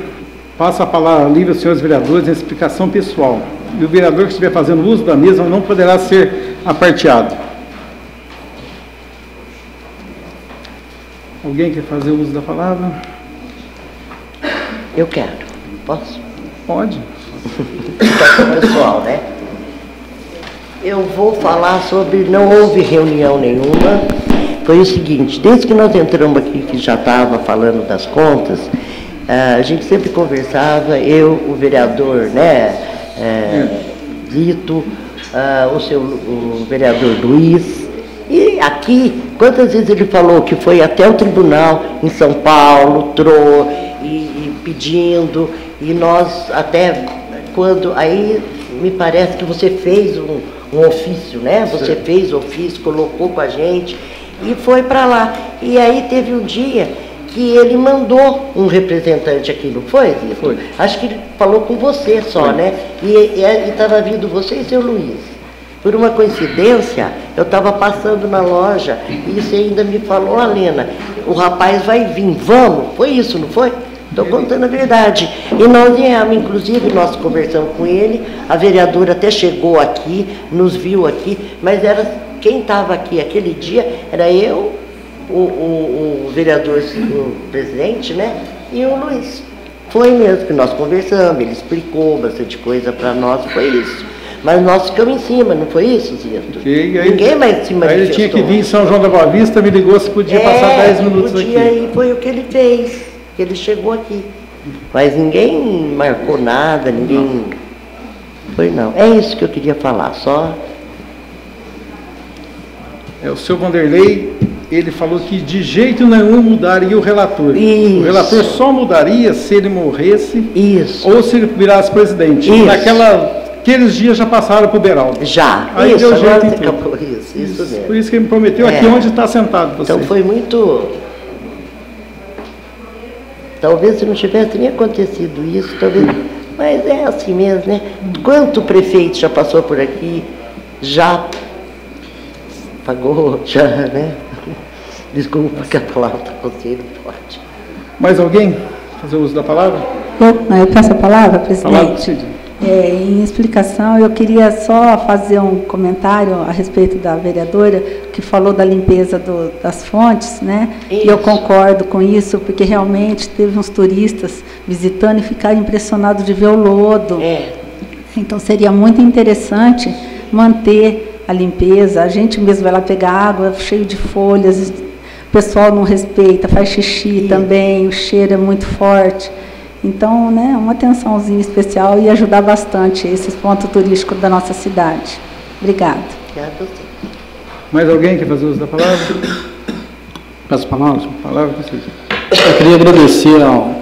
passo a palavra livre aos senhores vereadores em explicação pessoal. E o vereador que estiver fazendo uso da mesma não poderá ser aparteado. Alguém quer fazer uso da palavra? Eu quero. Posso? Pode. Explicação pessoal, né? Eu vou falar sobre, não houve reunião nenhuma, foi o seguinte, desde que nós entramos aqui, que já estava falando das contas, a gente sempre conversava, eu, o vereador, né, Zito, o vereador Luiz, e aqui, quantas vezes ele falou que foi até o tribunal em São Paulo, e pedindo, e nós até, quando, aí me parece que você fez um ofício, né? Você fez o ofício, colocou com a gente e foi para lá. E aí teve um dia que ele mandou um representante aqui, não foi, Zito? Foi. Acho que ele falou com você só, Foi. né? E estava vindo você e seu Luiz. Por uma coincidência, eu estava passando na loja e você ainda me falou, Helena, o rapaz vai vir, vamos? Foi isso, não foi? Estou contando a verdade. E nós viemos, inclusive, nós conversamos com ele, a vereadora até chegou aqui, nos viu aqui, mas quem estava aqui aquele dia era eu, o vereador, o presidente, né? E o Luiz. Foi mesmo que nós conversamos, ele explicou bastante coisa para nós, foi isso. Mas nós ficamos em cima, não foi isso, Zito? Ninguém mais se manifestou. Aí ele tinha que vir em São João da Boa Vista, me ligou se podia passar 10 minutos aqui. E foi o que ele fez. Ele chegou aqui, mas ninguém marcou nada, ninguém... Foi não, é isso que eu queria falar, só... O senhor Vanderlei, ele falou que de jeito nenhum mudaria o relator. Isso. O relator só mudaria se ele morresse. Isso. Ou se ele virasse presidente. Isso. Aqueles dias já passaram para o Beraldo. Já, aí isso, deu jeito agora em você tudo. acabou isso mesmo. Por isso que ele me prometeu aqui onde está sentado você. Então foi muito Talvez se não tivesse nem acontecido isso, talvez... Mas é assim mesmo, né? Quanto prefeito já passou por aqui, já pagou, já, né? Desculpa que a palavra está consigo forte. Mais alguém fazer uso da palavra? Eu peço a palavra, presidente. Palavra, em explicação, eu queria só fazer um comentário a respeito da vereadora que falou da limpeza das fontes, né? Isso. E eu concordo com isso, porque realmente teve uns turistas visitando e ficaram impressionados de ver o lodo. Então seria muito interessante manter a limpeza. A gente mesmo vai lá pegar água cheio de folhas, o pessoal não respeita, faz xixi também, o cheiro é muito forte. Então, né, uma atençãozinha especial e ajudar bastante esses pontos turísticos da nossa cidade. Obrigada. Mais alguém quer fazer uso da palavra? Peço palavras? Palavra, eu queria agradecer ao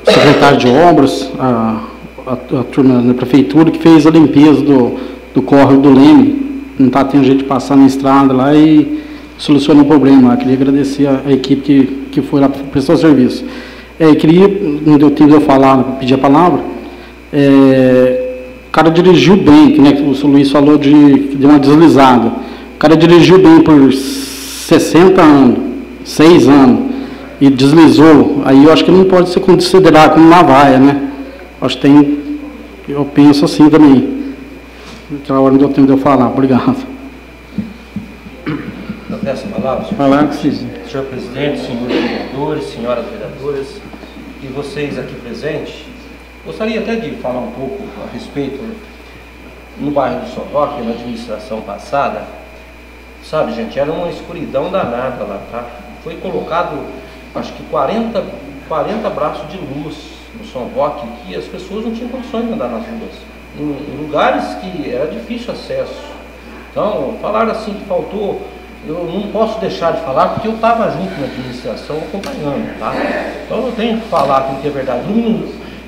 secretário de obras, a turma da prefeitura que fez a limpeza do córrego do Leme. Não está tendo jeito de passar na estrada lá e solucionou o problema lá. Queria agradecer a equipe que foi lá prestar o serviço. Queria, não deu tempo de eu falar, pedir a palavra. O cara dirigiu bem, que, né, o Sr. Luiz falou que deu uma deslizada. O cara dirigiu bem por 60 anos, 6 anos, e deslizou. Aí eu acho que não pode ser considerado como uma vaia, né? Acho que eu penso assim também. Naquela hora não deu tempo de eu falar. Obrigado. Eu peço a palavra, senhor presidente, senhores vereadores, senhoras vereadoras e vocês aqui presentes. Gostaria até de falar um pouco a respeito no bairro do São Roque, na administração passada. Sabe, gente, era uma escuridão danada lá, tá? Foi colocado, acho que 40 braços de luz no São Roque, que as pessoas não tinham condições de andar nas ruas, em lugares que era difícil acesso. Então, falaram assim que faltou. Eu não posso deixar de falar porque eu estava junto na administração acompanhando, tá? Então eu tenho que falar com que é verdade.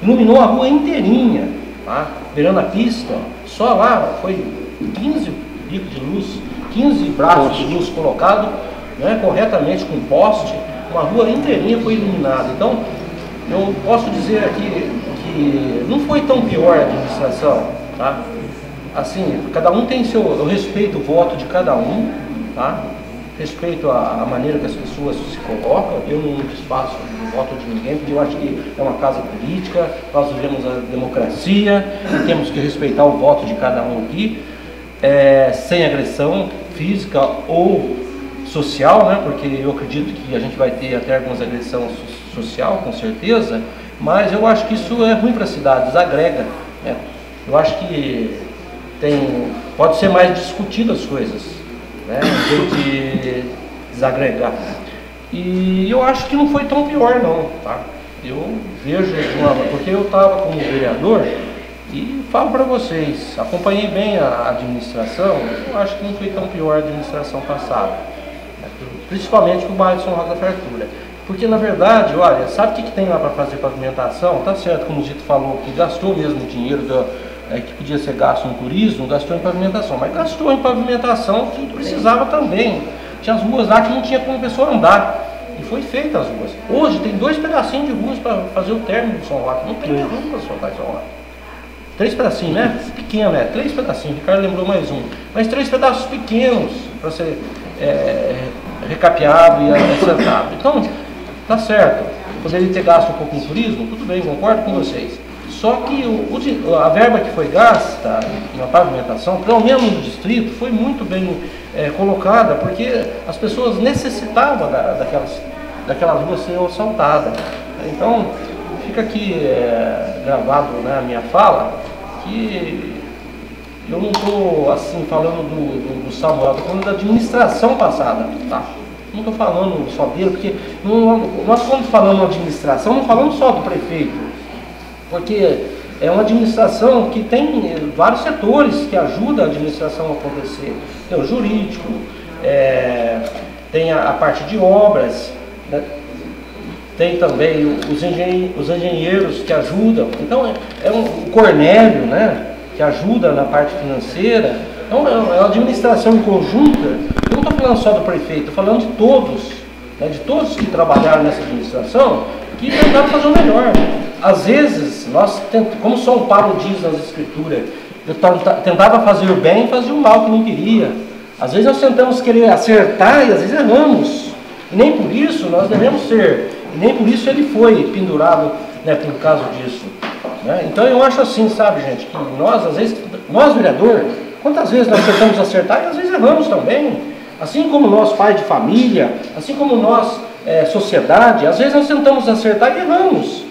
Iluminou a rua inteirinha, tá? Virando a pista, só lá foi 15 bicos de luz, 15 braços de luz colocados, né, corretamente com poste, uma rua inteirinha foi iluminada. Então eu posso dizer aqui que não foi tão pior a administração, tá? Assim, cada um tem seu... Eu respeito o voto de cada um, tá? Respeito a maneira que as pessoas se colocam. Eu não desfaço o voto de ninguém, porque eu acho que é uma casa política, nós vivemos a democracia e temos que respeitar o voto de cada um aqui, sem agressão física ou social, né? Porque eu acredito que a gente vai ter até algumas agressões social, com certeza, mas eu acho que isso é ruim para a cidade, desagrega, né? Eu acho que pode ser mais discutido as coisas, né, de desagregar. E eu acho que não foi tão pior não, tá? Eu vejo, porque eu estava como vereador e falo para vocês, acompanhei bem a administração, eu acho que não foi tão pior a administração passada, né, principalmente com o bairro de São Roque da Fartura. Porque na verdade, olha, sabe o que tem lá para fazer pavimentação? Tá certo, como o Zito falou, que gastou mesmo dinheiro que podia ser gasto no turismo, gastou em pavimentação, mas gastou em pavimentação que precisava também. Tinha as ruas lá que não tinha como a pessoa andar, e foi feita as ruas. Hoje tem 2 pedacinhos de ruas para fazer o término do São Roque, não tem rua para soltar em São Roque. 3 pedacinhos, né? Pequeno, né? 3 pedacinhos, o Ricardo lembrou mais um. Mas 3 pedaços pequenos para ser recapeado e acertado. Então, tá certo. Poderia ter gasto um pouco em turismo, tudo bem, concordo com vocês. Só que a verba que foi gasta na pavimentação, pelo menos no distrito, foi muito bem colocada, porque as pessoas necessitavam daquelas ruas serem asfaltadas. Então, fica aqui gravado, né, a minha fala, que eu não estou assim falando do Samuel, estou falando da administração passada, tá? Não estou falando só dele, porque nós quando falamos administração, não falamos só do prefeito, porque é uma administração que tem vários setores que ajudam a administração a acontecer. Tem o jurídico, tem a parte de obras, né? Tem também os engenheiros que ajudam. Então o Cornélio, né, que ajuda na parte financeira. Então é uma administração conjunta. Eu não estou falando só do prefeito, estou falando de todos, né, de todos que trabalharam nessa administração, que tentaram fazer o melhor. Às vezes, nós, como São Paulo diz nas Escrituras, eu tentava fazer o bem e fazia o mal que não queria. Às vezes nós tentamos querer acertar e às vezes erramos. E nem por isso nós devemos ser. E nem por isso ele foi pendurado, né, por causa disso. Né? Então eu acho assim, sabe, gente, que nós, às vezes, nós vereador, quantas vezes nós tentamos acertar e às vezes erramos também. Assim como nós, pais de família, assim como nós, sociedade, às vezes nós tentamos acertar e erramos.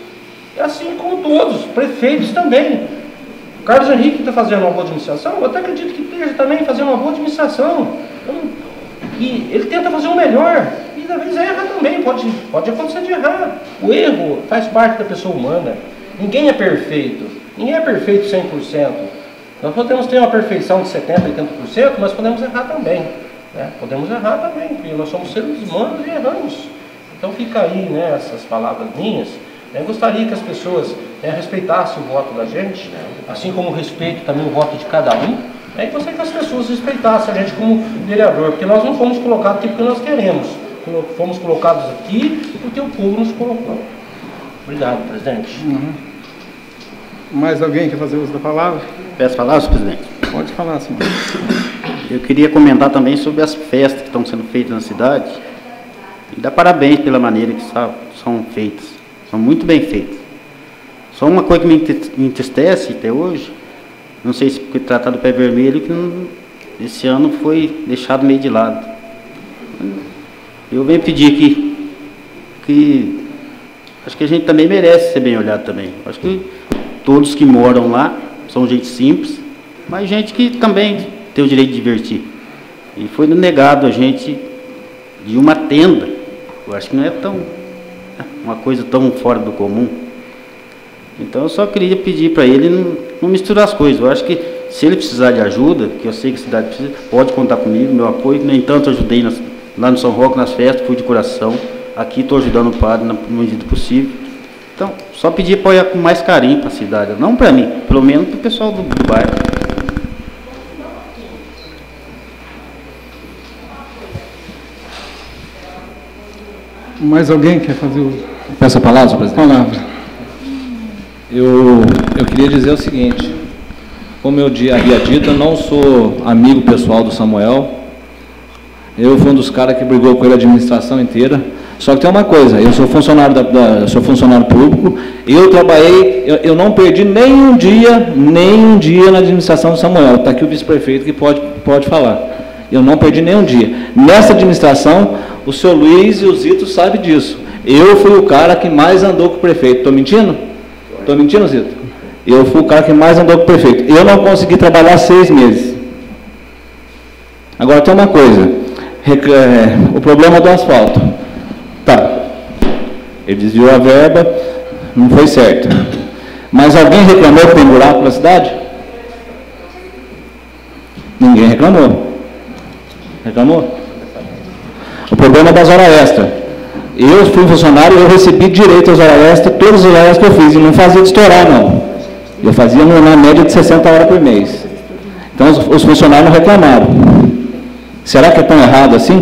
Assim como todos, prefeitos também. O Carlos Henrique está fazendo uma boa administração, eu até acredito que esteja também fazendo uma boa administração. E ele tenta fazer o melhor, e às vezes erra também, pode acontecer de errar. O erro faz parte da pessoa humana. Ninguém é perfeito 100%. Nós podemos ter uma perfeição de 70%, 80%, mas podemos errar também. Né? Podemos errar também, porque nós somos seres humanos e erramos. Então fica aí, né, essas palavras minhas. Eu gostaria que as pessoas respeitassem o voto da gente, assim como respeito também o voto de cada um. E gostaria que as pessoas respeitassem a gente como vereador, porque nós não fomos colocados aqui porque nós queremos. Fomos colocados aqui porque o povo nos colocou. Obrigado, presidente. Mais alguém quer fazer uso da palavra? Peço palavras, presidente. Pode falar, senhor. Eu queria comentar também sobre as festas que estão sendo feitas na cidade e dar parabéns pela maneira que são feitas. São muito bem feitas. Só uma coisa que me entristece até hoje, não sei se porque tratar do pé vermelho, que esse ano foi deixado meio de lado. Eu venho pedir aqui que acho que a gente também merece ser bem olhado também. Acho que todos que moram lá são gente simples, mas gente que também tem o direito de divertir. E foi negado a gente de uma tenda. Eu acho que não é uma coisa tão fora do comum. Então eu só queria pedir para ele não misturar as coisas. Eu acho que se ele precisar de ajuda, que eu sei que a cidade precisa, pode contar comigo, meu apoio. No entanto, ajudei lá no São Roque, nas festas, fui de coração. Aqui estou ajudando o padre na medida possível. Então, só pedir para olhar com mais carinho para a cidade. Não para mim, pelo menos para o pessoal do bairro. Mais alguém quer fazer uso? Peço a palavra, senhor presidente. Palavra. Eu queria dizer o seguinte, como eu havia dito, eu não sou amigo pessoal do Samuel, eu fui um dos caras que brigou com ele a administração inteira, só que tem uma coisa, eu sou funcionário sou funcionário público, eu trabalhei, eu não perdi nem um dia na administração do Samuel, está aqui o vice-prefeito que pode falar, eu não perdi nem um dia. Nessa administração, o senhor Luiz e o Zito sabem disso, eu fui o cara que mais andou com o prefeito, estou mentindo? Estou mentindo, Zito? Eu fui o cara que mais andou com o prefeito. Eu não consegui trabalhar 6 meses. Agora tem uma coisa. O problema do asfalto. Tá. Ele desviou a verba, não foi certo. Mas alguém reclamou que tem buraco na cidade? Ninguém reclamou. Reclamou? O problema é das horas extras. Eu fui funcionário e eu recebi direito às horas extras, todas as horas extras que eu fiz, e não fazia de estourar, não. Eu fazia na média de 60 horas por mês. Então, os funcionários não reclamaram. Será que é tão errado assim?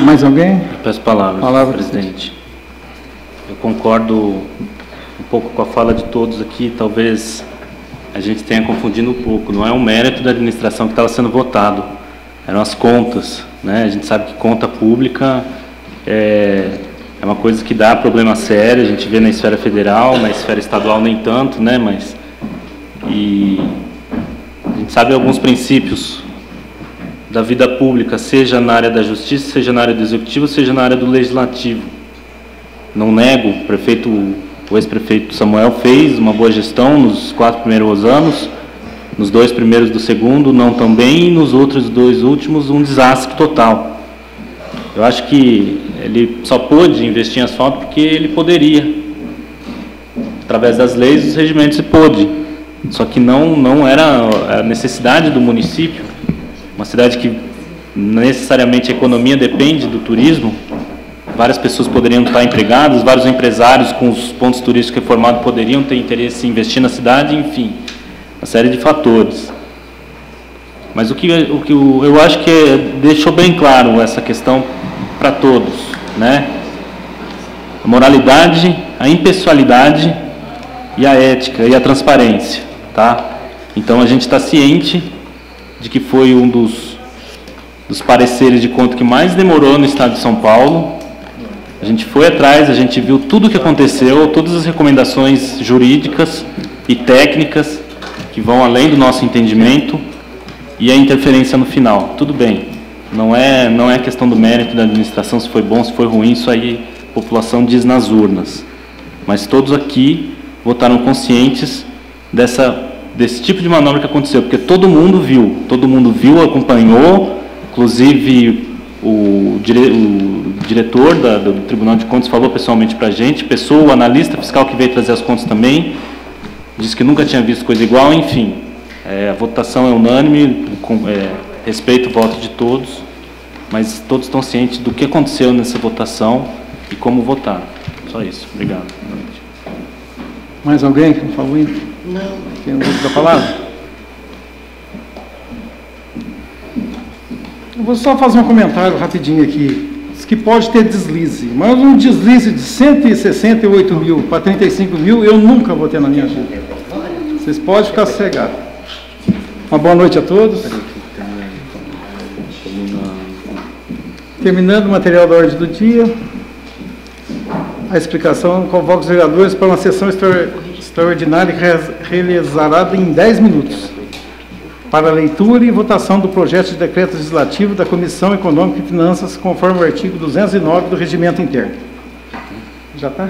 Mais alguém? Eu peço palavra, presidente. Eu concordo um pouco com a fala de todos aqui, talvez a gente tenha confundido um pouco. Não é um mérito da administração que estava sendo votado. Eram as contas, né? A gente sabe que conta pública é uma coisa que dá problema sério, a gente vê na esfera federal, na esfera estadual nem tanto, né? Mas a gente sabe alguns princípios da vida pública, seja na área da justiça, seja na área do executivo, seja na área do legislativo. Não nego, o ex-prefeito Samuel fez uma boa gestão nos 4 primeiros anos, nos 2 primeiros do segundo, não tão bem, e nos outros 2 últimos, um desastre total. Eu acho que ele só pôde investir em asfalto porque ele poderia. Através das leis, os regimentos se pôde. Só que não era a necessidade do município. Uma cidade que necessariamente a economia depende do turismo. Várias pessoas poderiam estar empregadas, vários empresários com os pontos turísticos reformados poderiam ter interesse em investir na cidade, enfim. Uma série de fatores. Mas eu acho que deixou bem claro essa questão para todos, né? A moralidade, a impessoalidade e a ética e a transparência, tá? Então a gente está ciente de que foi um dos pareceres de conta que mais demorou no estado de São Paulo. A gente foi atrás, a gente viu tudo o que aconteceu, todas as recomendações jurídicas e técnicas que vão além do nosso entendimento e a interferência no final. Tudo bem, não é questão do mérito da administração, se foi bom, se foi ruim, isso aí a população diz nas urnas. Mas todos aqui votaram conscientes desse tipo de manobra que aconteceu, porque todo mundo viu, acompanhou, inclusive o diretor do Tribunal de Contas falou pessoalmente para a gente, o analista fiscal que veio trazer as contas também, disse que nunca tinha visto coisa igual, enfim. A votação é unânime, respeito o voto de todos, mas todos estão cientes do que aconteceu nessa votação e como votar. Só isso. Obrigado. Mais alguém que não falou ainda? Não. Tem uso da palavra? Eu vou só fazer um comentário rapidinho aqui. Diz que pode ter deslize, mas um deslize de 168 mil para 35 mil eu nunca vou ter na minha vida. Vocês podem ficar sossegados. Uma boa noite a todos. Terminando o material da ordem do dia, a explicação, convoca os vereadores para uma sessão extraordinária que realizará em 10 minutos, para a leitura e votação do projeto de decreto legislativo da Comissão Econômica e Finanças, conforme o artigo 209 do Regimento Interno. Já está?